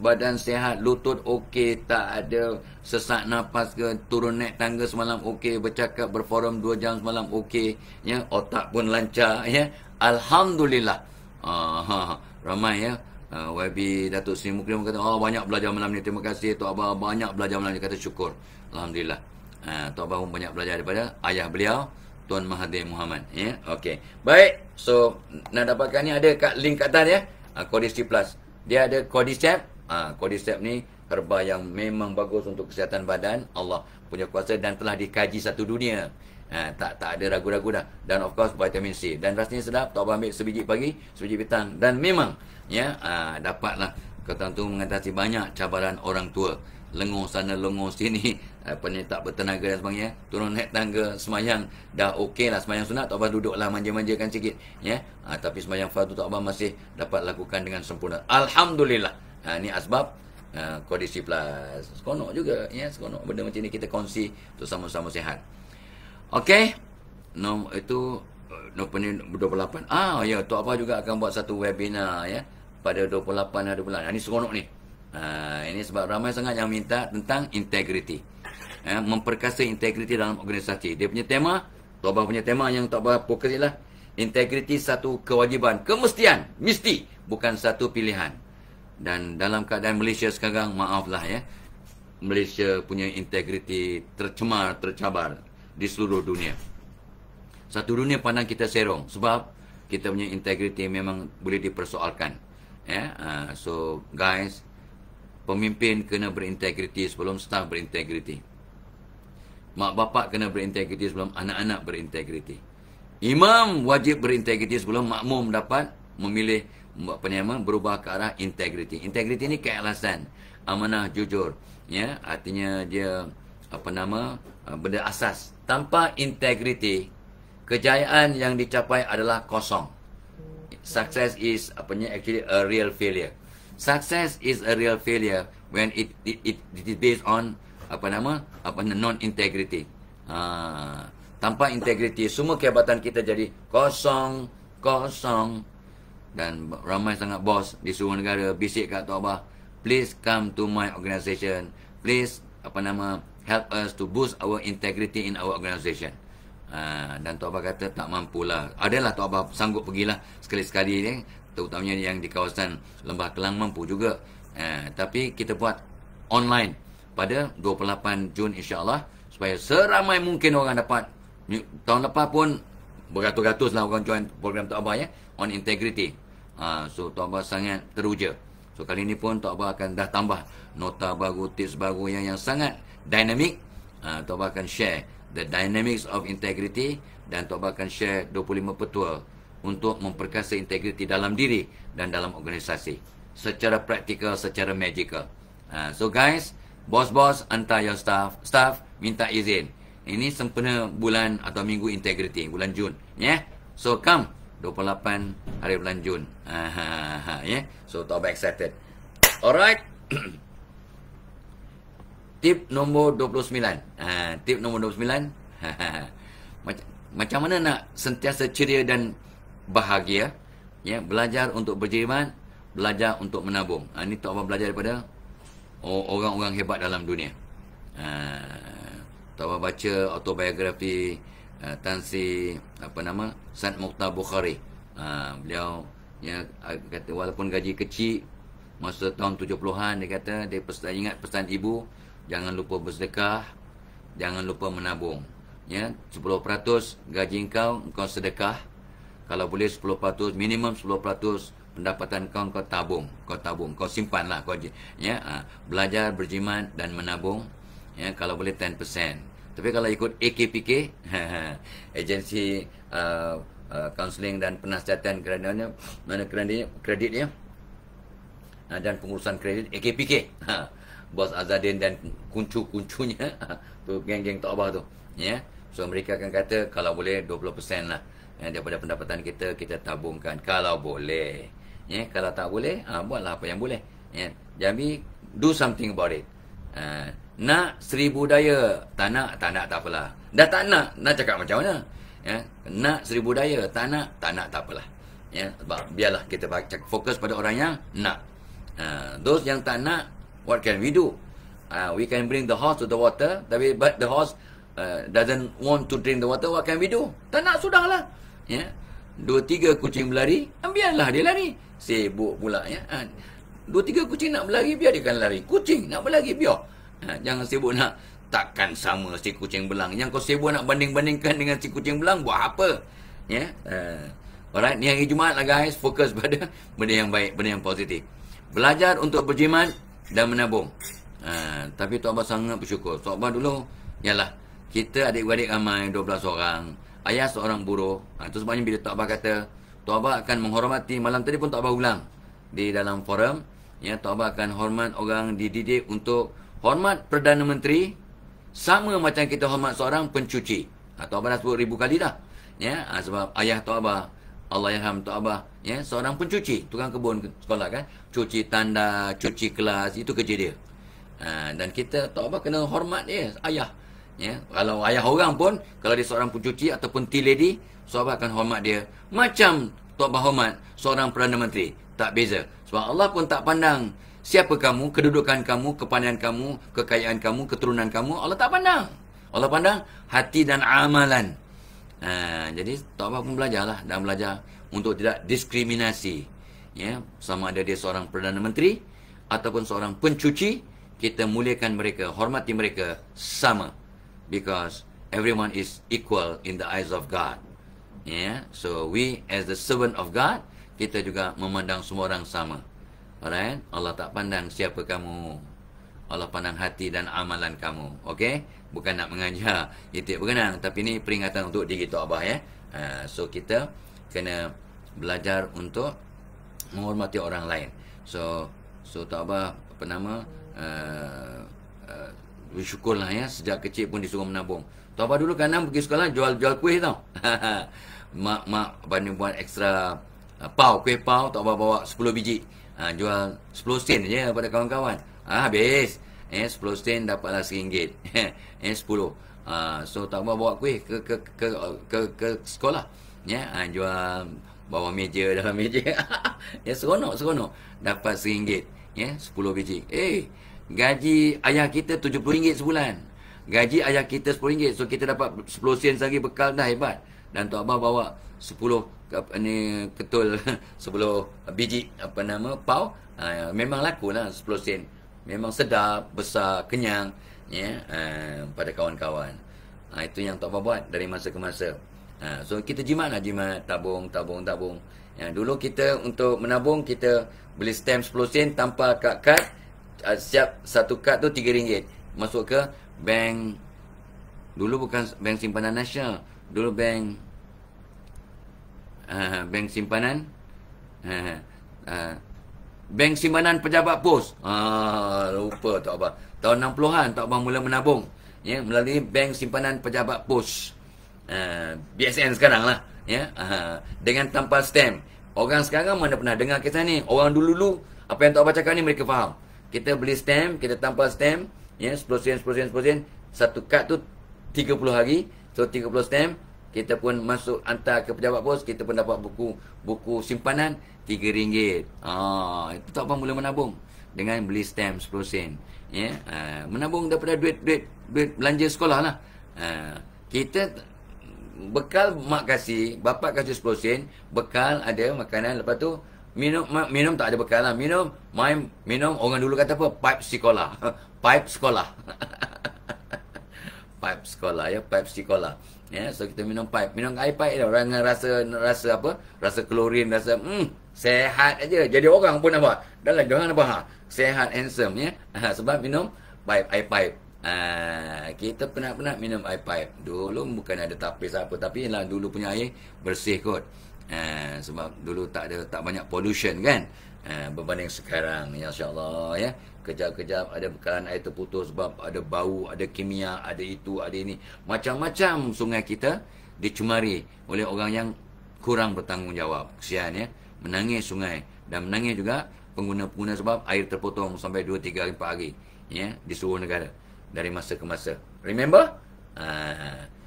Badan sihat, lutut okey, tak ada sesak nafas ke, turun naik tangga semalam okey, bercakap berforum 2 jam semalam okey ya, otak pun lancar ya. Alhamdulillah. Ramai ya. YB Datuk Seri Mukrim kata, banyak belajar malam ni, terima kasih Tok Abah, banyak belajar malam ni, kata syukur. Alhamdulillah. Tok Abah pun banyak belajar daripada ayah beliau, Tuan Mahathir Mohamad ya. Okey. Baik. So nak dapatkan ni ada kat link kat atas ya. Kodi C Plus. Dia ada Cordyceps. Cordyceps ni herba yang memang bagus untuk kesihatan badan. Allah punya kuasa dan telah dikaji satu dunia. Tak ada ragu-ragu dah. Dan of course vitamin C. Dan rasanya sedap. Tok Abah ambil sebiji pagi, sebiji petang. Dan memang ya dapatlah kata tu mengatasi banyak cabaran orang tua. Lengur sana, lengur sini, tak bertenaga dan sebagainya. Turun naik tangga, semayang dah okey lah. Semayang sunat Tok Abah duduklah manja-manjakan sikit ya. Tapi semayang fardu Tok Abah masih dapat lakukan dengan sempurna. Alhamdulillah. Ni asbab Kodi C Plus. Seronok juga ya, seronok benda macam ni kita kongsi untuk sama-sama sihat. Okey. Itu 28. Ya, Tok Abah juga akan buat satu webinar ya pada 28 hari bulan. Ini seronok ni. Ini sebab ramai sangat yang minta tentang integriti. Memperkasa integriti dalam organisasi. Dia punya tema, Tok Abah punya tema yang Tok Abah fokus ialah integriti satu kewajiban, kemestian, mesti, bukan satu pilihan. Dan dalam keadaan Malaysia sekarang, maaflah ya, Malaysia punya integriti tercemar, tercabar di seluruh dunia. Satu dunia pandang kita serong sebab kita punya integriti memang boleh dipersoalkan. So guys, pemimpin kena berintegriti sebelum staf berintegriti. Mak bapak kena berintegriti sebelum anak-anak berintegriti. Imam wajib berintegriti sebelum makmum dapat memilih berubah ke arah integriti. Integriti ni keikhlasan, amanah, jujur. Ya, artinya dia benda asas. Tanpa integriti, kejayaan yang dicapai adalah kosong. Success is actually a real failure. Success is a real failure when it is based on non-integrity. Tanpa integriti, semua kehebatan kita jadi kosong. Dan ramai sangat bos di seluruh negara bisik kat Tok Abah, please come to my organisation. Please help us to boost our integrity in our organisation. Dan Tok Abah kata tak mampulah. Adalah Tok Abah sanggup pergilah sekali-sekali ni, terutamanya yang di kawasan Lembah Kelang mampu juga. Tapi kita buat online pada 28 Jun insya-Allah supaya seramai mungkin orang dapat. Tahun lepas pun beratus-ratus lah orang join program Tok Abah ya, on integrity. So Tok Abah sangat teruja. So kali ni pun Tok Abah akan dah tambah nota baru, tips baru yang sangat dinamik. Tok Abah akan share The Dynamics of Integrity, dan Tok Abah akan share 25 petua untuk memperkasa integriti dalam diri dan dalam organisasi secara praktikal, secara magical. So guys, bos-bos hantar your staff minta izin. Ini sempena bulan atau minggu integriti, bulan Jun, yeah? So come 28 hari bulan Jun. Yeah? So Tok Abah excited. Alright. Tip nombor 29. Tip nombor 29. Macam mana nak sentiasa ceria dan bahagia? Ya, belajar untuk berjimat, belajar untuk menabung. Ini Tok Abah belajar daripada orang-orang hebat dalam dunia. Tok Abah baca autobiografi Tan Sri Said Mokhtar Bukhari. Beliau kata walaupun gaji kecil masa tahun 70-an, dia kata dia ingat pesan ibu, jangan lupa bersedekah, jangan lupa menabung. Ya, 10% gaji engkau sedekah. Kalau boleh 10%, minimum 10% pendapatan kau tabung, kau simpanlah kau. Ya, belajar berjimat dan menabung. Ya, kalau boleh 10%. Tapi kalau ikut AKPK, agensi kaunseling dan penasihatan kreditnya dan pengurusan kredit, AKPK. Bos Azadin dan kuncu-kuncunya tu, geng-geng Tok Abah tu. Ya. So mereka akan kata kalau boleh 20% lah, daripada pendapatan kita tabungkan kalau boleh. Ya, kalau tak boleh, buatlah apa yang boleh. Ya. Jadi do something about it. Nak 1000 daya, tak nak tak apalah. Dah tak nak cakap macam mana? Ya, nak 1000 daya, tak nak tak apalah. Ya, biarlah kita fokus pada orang yang nak. Those yang tak nak, what can we do? We can bring the horse to the water, but the horse doesn't want to drink the water. What can we do? Tak nak, sudahlah. Ya, 2-3 kucing berlari, biarlah dia lari. Sibuk pula. Ya, 2-3 kucing nak berlari, biar dia kan lari. Kucing nak berlari, biar. Jangan sibuk nak takkan sama si kucing belang. Yang kau sibuk nak banding-bandingkan dengan si kucing belang, buat apa? Ya. Alright, ni hari Jumaat lah guys, fokus pada benda yang baik, benda yang positif. Belajar untuk berjimat dan menabung. Tapi Tok Abah sangat bersyukur. Tok Abah dulu, yalah, kita adik-beradik ramai 12 orang. Ayah seorang buruh. Itu sebabnya bila Tok Abah kata Tok Abah akan menghormati, malam tadi pun Tok Abah ulang di dalam forum, ya, Tok Abah akan hormat orang dididik untuk hormat Perdana Menteri sama macam kita hormat seorang pencuci. Tok Abah dah sebut 1000 kali dah. Ya, sebab ayah Tok Abah, Allahyarham Tok Abah, ya, seorang pencuci, tukang kebun sekolah kan, cuci tanda, cuci kelas, itu kerja dia. Dan kita Tok Abah kena hormat dia, ayah. Ya, kalau ayah orang pun, kalau dia seorang pencuci ataupun tea lady, Tok Abah akan hormat dia macam Tok Abah hormat seorang Perdana Menteri. Tak beza. Sebab Allah pun tak pandang siapa kamu, kedudukan kamu, kepandaian kamu, kekayaan kamu, keturunan kamu. Allah tak pandang. Allah pandang hati dan amalan. Jadi Tok Abah pun belajarlah, dan belajar untuk tidak diskriminasi. Ya, sama ada dia seorang Perdana Menteri ataupun seorang pencuci, kita muliakan mereka, hormati mereka sama. Because everyone is equal in the eyes of God. Yeah, so we as the servant of God, kita juga memandang semua orang sama. Alright, Allah tak pandang siapa kamu, Allah pandang hati dan amalan kamu. Okay, bukan nak mengajar itik berkenang, tapi ni peringatan untuk diri Tok Abah, ya. So kita kena belajar untuk menghormati orang lain. So Tok Abah bersyukurlah, ya, sejak kecil pun disuruh menabung. Tok Abah dulu kan pergi sekolah jual kuih tau. Mak banding buat ekstra kuih pau, Tok Abah bawa 10 biji. Jual 10 sen je pada kawan-kawan. Habis. 10 sen dapatlah RM1. 10. So Tok Abah bawa kuih ke sekolah. Ya, jual bawah meja, dalam meja. Ya, seronok. Dapat RM1. Ya, 10 biji. Gaji ayah kita RM70 sebulan. Gaji ayah kita RM10. So kita dapat 10 sen sehari bekal, dah hebat. Dan Tok Abah bawa 10 ketul 10 biji pau. Memang laku lah 10 sen. Memang sedap, besar, kenyang, ya, pada kawan-kawan. Itu yang Tok Abah buat dari masa ke masa. So kita jimat tabung. Ya, dulu kita untuk menabung, kita beli stamp 10 sen tanpa kad. Setiap satu kad tu RM3. Masuk ke bank Dulu bukan bank simpanan nasional. Dulu bank simpanan bank simpanan pejabat pos. Lupa tak apa. Tahun 60-an tak apa mula menabung. Ya, melalui bank simpanan pejabat pos. BSN sekarang lah. Ya, dengan tanpa stamp. Orang sekarang mana pernah dengar kisah ni. Orang dulu-dulu, apa yang tak apa cakap ni mereka faham. Kita beli stamp, kita tanpa stamp. Ya, 10 sen. Satu kad tu 30 hari. So, 30 stamp. Kita pun masuk hantar ke pejabat pos. Kita pun dapat buku simpanan RM3. Itu tak apa mula menabung. Dengan beli stamp 10 sen. Ya, menabung daripada duit belanja sekolah lah. Kita bekal mak kasih, bapak kasih 10 sen, bekal ada makanan, lepas tu minum tak ada bekal lah. Minum orang dulu kata apa? Pipe sekolah. Pipe sekolah. Pipe sekolah ya, pipe sekolah. Ya, so kita minum pipe. Minum air pipe dah. Orang rasa apa? Rasa klorin, rasa sehat aja. Jadi orang pun apa? Dalam jangan apa? Sehat, handsome ya. Sebab minum air pipe. Kita pernah minum air pipe. Dulu bukan ada tapis apa, tapi lah dulu punya air bersih kot. Sebab dulu tak banyak pollution kan. Berbanding sekarang, insya-Allah ya. Kejap-kejap ada bekalan air terputus sebab ada bau, ada kimia, ada itu, ada ini. Macam-macam sungai kita dicemari oleh orang yang kurang bertanggungjawab. Kesian ya. Menangis sungai dan menangis juga pengguna-pengguna sebab air terpotong sampai 2, 3, 4 hari ya di seluruh negara dari masa ke masa. Remember?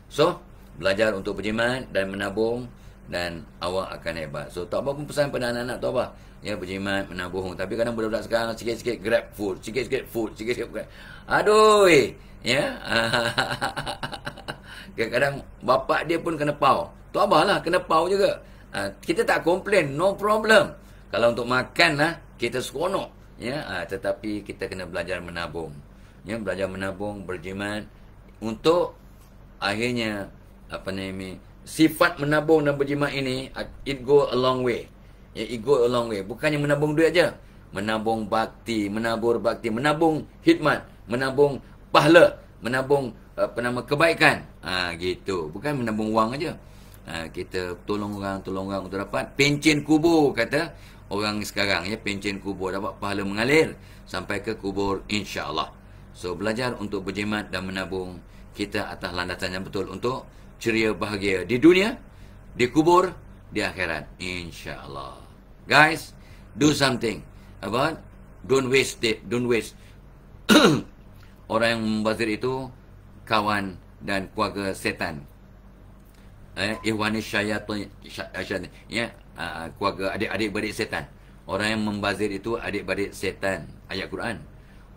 So, belajar untuk berjimat dan menabung dan awak akan hebat. So, tak apa pun pesan pada anak-anak tu apa? Ya, berjimat, menabung. Tapi kadang budak-budak sekarang sikit-sikit grab food, sikit-sikit food, sikit-sikit grab. Aduh, ya. Kadang-kadang bapak dia pun kena pau. Tu abah lah kena pau juga. Kita tak komplain, no problem. Kalau untuk makan lah, kita seronok. Ya, tetapi kita kena belajar menabung. Ya, belajar menabung, berjimat untuk akhirnya sifat menabung dan berjimat ini, it go a long way. Ya, it go a long way. Bukannya menabung duit aja. Menabung bakti, menabur bakti, menabung khidmat, menabung pahala, menabung kebaikan. Gitu. Bukan menabung wang aja. Kita tolong orang untuk dapat pencen kubur, kata orang sekarang ya, pencen kubur, dapat pahala mengalir sampai ke kubur insya-Allah. So, belajar untuk berjimat dan menabung, kita atas landasan yang betul untuk ceria bahagia di dunia, di kubur, di akhirat insya-Allah. Guys, do something about, don't waste it, don't waste. Orang yang membazir itu kawan dan keluarga setan. Ihwani syaitan ya, keluarga adik-beradik setan. Orang yang membazir itu adik-beradik setan. Ayat Quran.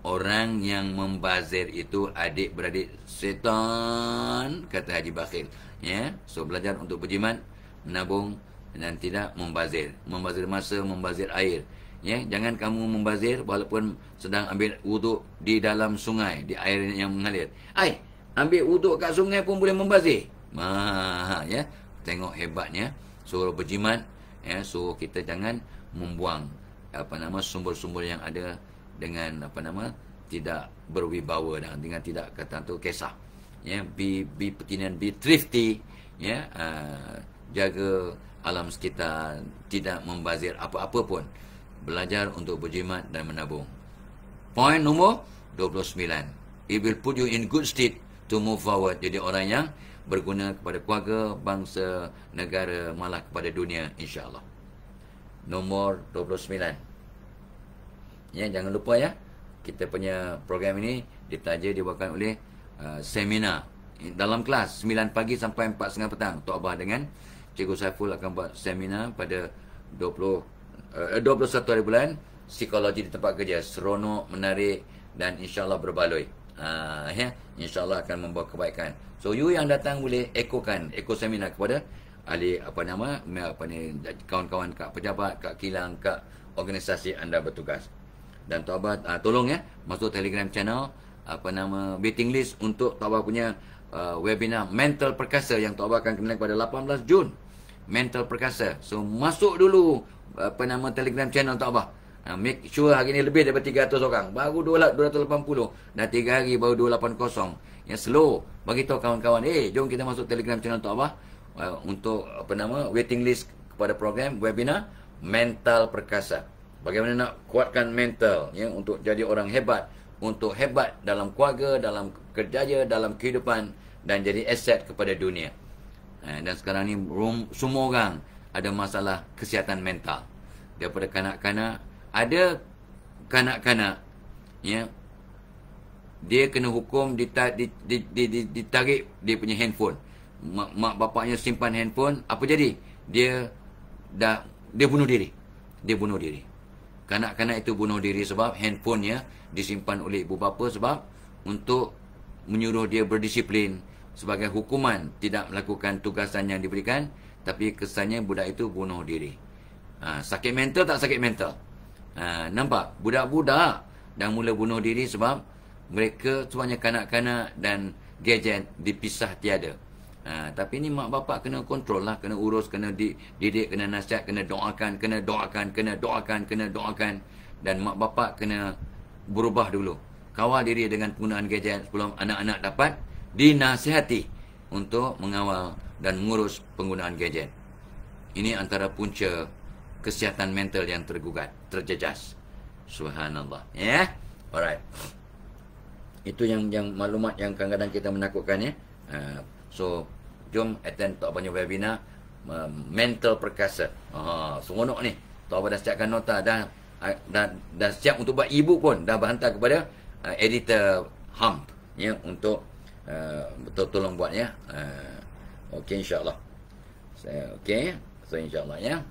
Orang yang membazir itu adik-beradik setan, kata Haji Bakhil. Ya, so belajar untuk berjimat, menabung dan tidak membazir. Membazir masa, membazir air. Ya, jangan kamu membazir walaupun sedang ambil wuduk di dalam sungai, di air yang mengalir. Ambil wuduk kat sungai pun boleh membazir. Ya, tengok hebatnya. So berjimat ya, so kita jangan membuang sumber-sumber yang ada dengan tidak berwibawa dan dengan tidak kata tu kisah. Ya, be pertinent, be thrifty ya, jaga alam sekitar, tidak membazir apa-apa pun. Belajar untuk berjimat dan menabung. Point nombor 29. It will put you in good state to move forward. Jadi orang yang berguna kepada keluarga, bangsa, negara, malah kepada dunia insya-Allah. Nombor 29. Ya, jangan lupa ya, kita punya program ini dibawakan oleh seminar dalam kelas 9 pagi sampai 4.30 petang. Tok Abah dengan Cikgu Saiful akan buat seminar pada 21 hari bulan, psikologi di tempat kerja, seronok, menarik dan insya-Allah berbaloi. Ya, insya-Allah akan membawa kebaikan. So you yang datang boleh eko seminar kepada ahli kawan-kawan kat pejabat, kat kilang, kat organisasi anda bertugas. Dan Tok Abah tolong ya masuk Telegram channel waiting list untuk Tok Abah punya webinar Mental Perkasa yang Tok Abah akan kenal pada 18 Jun. Mental Perkasa. So masuk dulu Telegram channel Tok Abah. Make sure hari ni lebih daripada 300 orang. Baru 280. Dah 3 hari baru 280. Yang slow. Bagi tahu kawan-kawan, jom kita masuk Telegram channel Tok Abah untuk waiting list kepada program webinar Mental Perkasa. Bagaimana nak kuatkan mental untuk jadi orang hebat, untuk hebat dalam keluarga, dalam kerjaya, dalam kehidupan dan jadi aset kepada dunia. Dan sekarang ni semua orang ada masalah kesihatan mental. Daripada kanak-kanak, ada kanak-kanak dia kena hukum ditarik dia punya handphone. Mak bapaknya simpan handphone, apa jadi? Dia bunuh diri. Dia bunuh diri. Kanak-kanak itu bunuh diri sebab handphonenya disimpan oleh ibu bapa, sebab untuk menyuruh dia berdisiplin sebagai hukuman tidak melakukan tugasan yang diberikan, tapi kesannya budak itu bunuh diri. Sakit mental tak sakit mental? Nampak? Budak-budak dah mula bunuh diri sebab mereka semuanya kanak-kanak dan gadget dipisah tiada. Tapi ni mak bapak kena kontrol lah, kena urus, kena didik, kena nasihat, kena doakan, dan mak bapak kena berubah dulu. Kawal diri dengan penggunaan gadget sebelum anak-anak dapat dinasihati untuk mengawal dan mengurus penggunaan gadget. Ini antara punca kesihatan mental yang tergugat, terjejas. Subhanallah. Alright. Itu yang maklumat yang kadang-kadang kita menakutkan So jom attend Tok Abahnya webinar Mental Perkasa. Seronok ni. Tok Abah dah siapkan nota, dah siap untuk buat ebook pun, dah berhantar kepada editor Hump untuk tolong buat okey, insya-Allah. Okey, so insya-Allah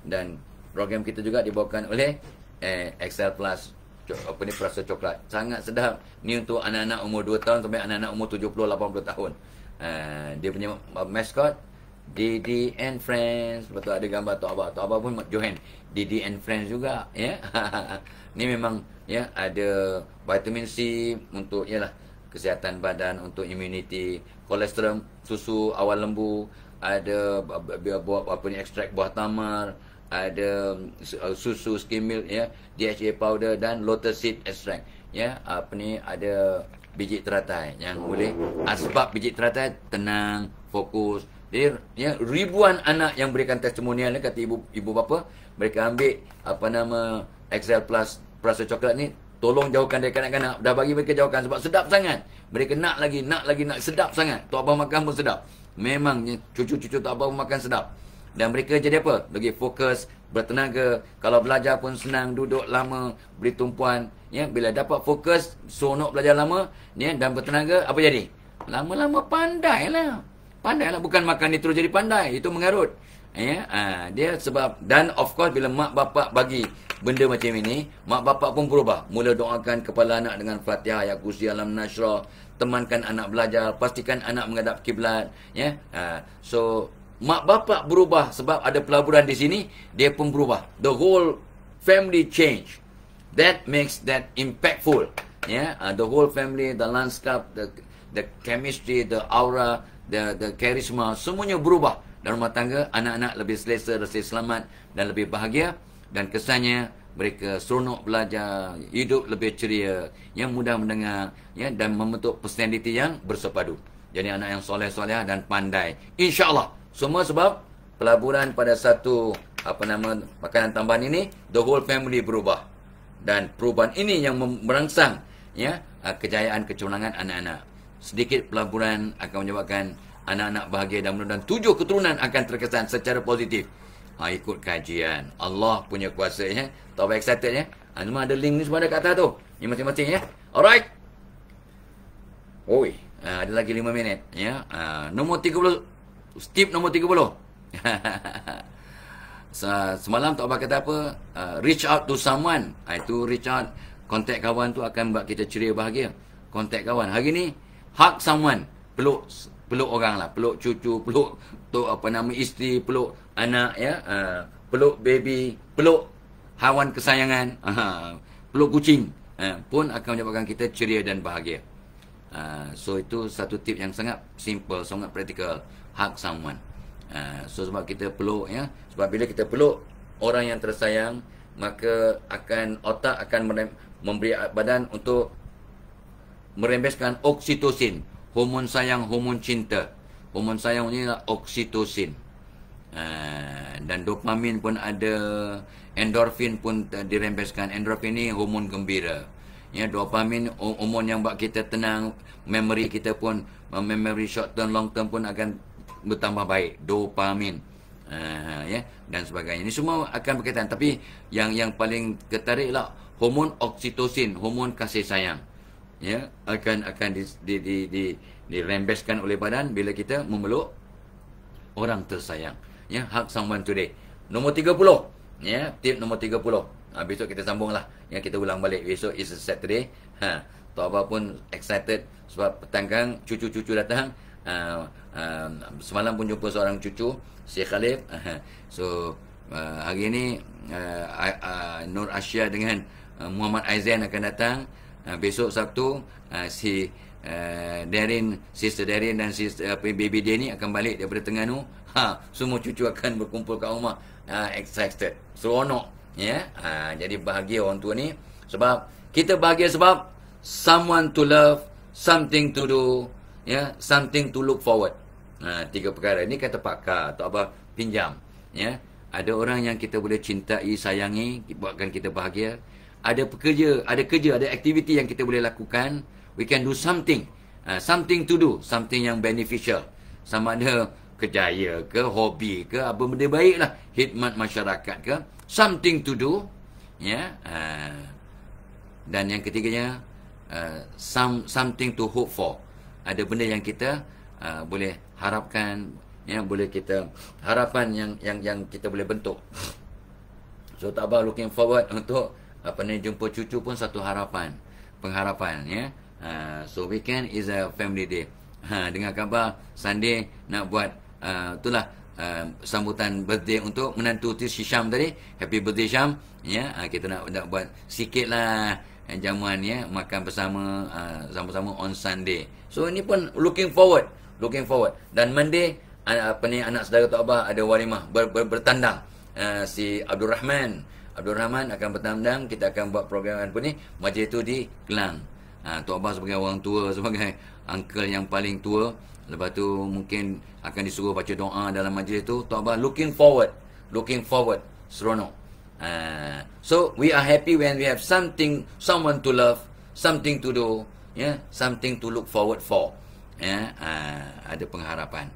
Dan program kita juga dibawakan oleh Excel Plus perasa coklat. Sangat sedap. Ni untuk anak-anak umur 2 tahun sampai anak-anak umur 70-80 tahun. Dia punya mascot Didi and Friends. Lepas tu ada gambar Tok Abah. Tok Abah pun join Didi and Friends juga. Ni memang ada vitamin C untuk kesihatan badan, untuk immunity, kolesterol, susu awal lembu, ada ekstrak buah tamar, ada susu skim milk DHA powder dan lotus seed extract. Ada biji teratai yang boleh sebab biji teratai tenang, fokus. Dia ribuan anak yang berikan testimonial kata ibu bapa, mereka ambil Excel Plus perasa coklat ni, tolong jauhkan dari kanak-kanak. Dah bagi mereka jauhkan sebab sedap sangat. Mereka nak lagi, sedap sangat. Tok Abah makan pun sedap. Memang cucu-cucu Tok Abah pun makan sedap. Dan mereka jadi apa? Lagi fokus, bertenaga. Kalau belajar pun senang, duduk lama, beri tumpuan. Bila dapat fokus, seronok belajar lama, dan bertenaga, apa jadi? Lama-lama pandailah. Pandailah, bukan makan ni terus jadi pandai. Itu mengarut. Dia sebab, dan of course bila mak bapak bagi benda macam ini, mak bapak pun berubah. Mula doakan kepala anak dengan Fatihah, Ayat Kursi, Alam Nasrah. Temankan anak belajar, pastikan anak menghadap kiblat. So mak bapak berubah sebab ada pelaburan di sini, dia pun berubah. The whole family change. That makes that impactful. The whole family, the landscape, the chemistry, the aura, the charisma, semuanya berubah. Dan rumah tangga, anak-anak lebih selesa, rasa selamat dan lebih bahagia. Dan kesannya mereka seronok belajar, hidup lebih ceria, yang mudah mendengar, dan membentuk personality yang bersepadu. Jadi anak yang soleh-soleh dan pandai. InsyaAllah. Semua sebab pelaburan pada satu makanan tambahan ini, the whole family berubah. Dan perubahan ini yang merangsang kejayaan kecurangan anak-anak. Sedikit pelaburan akan menyebabkan anak-anak bahagia dan mudah-mudahan 7 keturunan akan terkesan secara positif. Ikut kajian. Allah punya kuasa Tahu excited Semua ada link ni semua ada kat atas tu. Ni masing-masing Alright. Oi, ada lagi 5 minit nombor 30. Step nombor 30. Semalam Tok Abah kata apa? Reach out to someone. Itu reach out, contact kawan tu akan buat kita ceria bahagia. Contact kawan. Hari ni hug someone. Peluk orang lah, peluk cucu, peluk isteri, peluk anak peluk baby, peluk haiwan kesayangan, peluk kucing, pun akan menyebabkan kita ceria dan bahagia. So itu satu tip yang sangat simple, sangat praktikal. Hug someone. So sebab kita peluk sebab bila kita peluk orang yang tersayang, maka otak akan memberi badan untuk merembeskan oksitosin, hormon sayang, hormon cinta. Hormon sayang ni adalah oksitosin. Dan dopamin pun ada, endorfin pun dirembeskan. Endorfin ni hormon gembira. Ya, dopamin hormon yang buat kita tenang, memory kita pun, memory short term, long term pun akan bertambah baik. Dopamin. Ya, dan sebagainya. Ini semua akan berkaitan. Tapi yang paling ketarik lah hormon oksitosin, hormon kasih sayang. Ya, akan dirembeskan oleh badan bila kita memeluk orang tersayang. Ya, hug someone today. Nombor 30. Ya, tip nombor 30. Besok kita sambunglah. Ya, kita ulang balik. Besok is a Saturday. Tok Abah pun excited sebab petang kan cucu-cucu datang. Semalam pun jumpa seorang cucu, Syekh Khalif. So hari ni Nur Asia dengan Muhammad Aizan akan datang. Besok Sabtu si Sister Darin dan Sister Baby Denny akan balik daripada Terengganu. Semua cucu akan berkumpul kat rumah. Excited, seronok, ya. Jadi bahagia orang tua ni sebab kita bahagia sebab someone to love, something to do, ya, something to look forward. 3 perkara ni kata pakar Tok Abah pinjam, ya. Ada orang yang kita boleh cintai, sayangi, buatkan kita bahagia. Ada kerja, ada aktiviti yang kita boleh lakukan. We can do something. Something to do, something yang beneficial. Sama ada kerjaya ke, hobi ke, apa benda baik lah, khidmat masyarakat ke, something to do, ya. Dan yang ketiganya, something to hope for. Ada benda yang kita boleh harapkan, ya, boleh kita harapan yang kita boleh bentuk. So Tok Abah looking forward untuk jumpa cucu pun satu harapan, pengharapan, ya. So weekend is a family day. Dengar khabar Sunday nak buat itulah sambutan birthday untuk menantu si Syam tadi. Happy birthday Syam, ya. Kita nak buat sikit lah jamuan, ya, makan bersama sama-sama on Sunday. So ini pun looking forward. Dan Monday anak saudara Tok Abah ada walimah bertandang. Si Abdul Rahman akan bertandang. Kita akan buat program apa ni, majlis tu di Kelang. Tok Abah sebagai orang tua, sebagai uncle yang paling tua, lepas tu mungkin akan disuruh baca doa dalam majlis tu. Tok Abah looking forward, seronok. So we are happy when we have someone to love, something to do, ya, something to look forward for, ya. Ada pengharapan,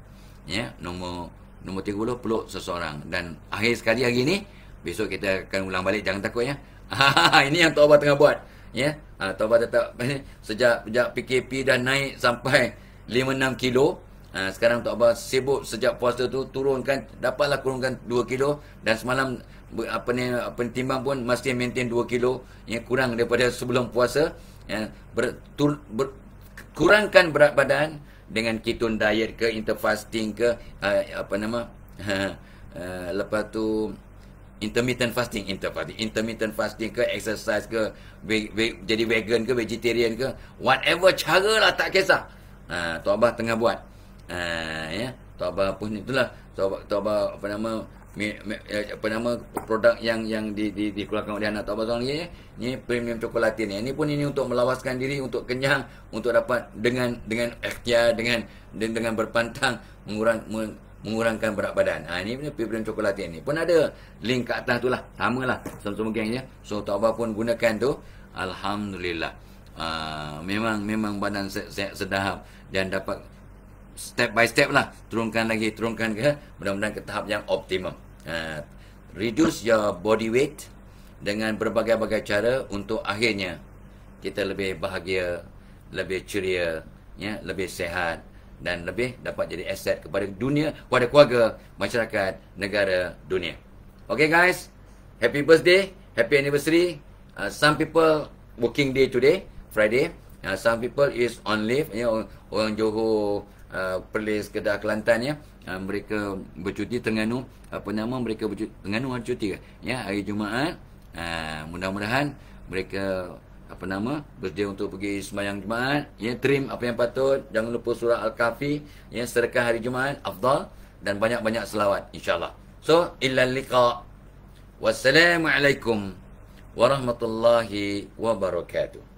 ya. Nombor 30, peluk seseorang. Dan akhir sekali hari ni, besok kita akan ulang balik, jangan takut, ya. Ini yang Tok Abah tengah buat, ya. Tok Abah tetap sejak PKP dah naik sampai 5-6 kilo. Sekarang Tok Abah sibuk sejak puasa tu dapatlah kurangkan 2 kilo. Dan semalam timbang pun masih maintain 2 kilo, ya, kurang daripada sebelum puasa, ya. Kurangkan berat badan dengan ketone diet ke, interfasting ke, lepas tu intermittent fasting ke, exercise ke, jadi vegan ke, vegetarian ke, whatever cara lah, tak kisah. Tok Abah tengah buat. Ya, Tok Abah pun itulah, Tok Abah produk yang dikeluarkan oleh anak Tok Abah seorang ni, ni premium cokolatin ni. Ini pun untuk melawaskan diri, untuk kenyang, untuk dapat dengan ikhtiar, dengan berpantang mengurangkan berat badan. Ini premium cokolatin ni. Pun ada link kat atas tu lah. Samalah, sama-sama geng, ya. So Tok Abah pun gunakan tu. Alhamdulillah. Memang badan sedap dan dapat step by step lah, turunkan ke, mudah-mudahan ke tahap yang optimum. Reduce your body weight dengan berbagai-bagai cara untuk akhirnya kita lebih bahagia, lebih ceria, ya, lebih sehat dan lebih dapat jadi aset kepada dunia, kepada keluarga, masyarakat, negara, dunia. Okay guys, happy birthday, happy anniversary. Some people working day today, Friday. Some people is on leave, ya, orang Johor, Perlis, Kedah, Kelantan, ya. Mereka bercuti. Terengganu, mereka bercuti. Terengganu ada cuti ke? Ya, hari Jumaat. Mudah-mudahan mereka bersedia untuk pergi sembahyang Jumaat, ya, trim apa yang patut, jangan lupa surah Al-Kahfi, ya, sedekah hari Jumaat afdal dan banyak-banyak selawat, insya-Allah. So, illa liqa Wassalamualaikum warahmatullahi wabarakatuh.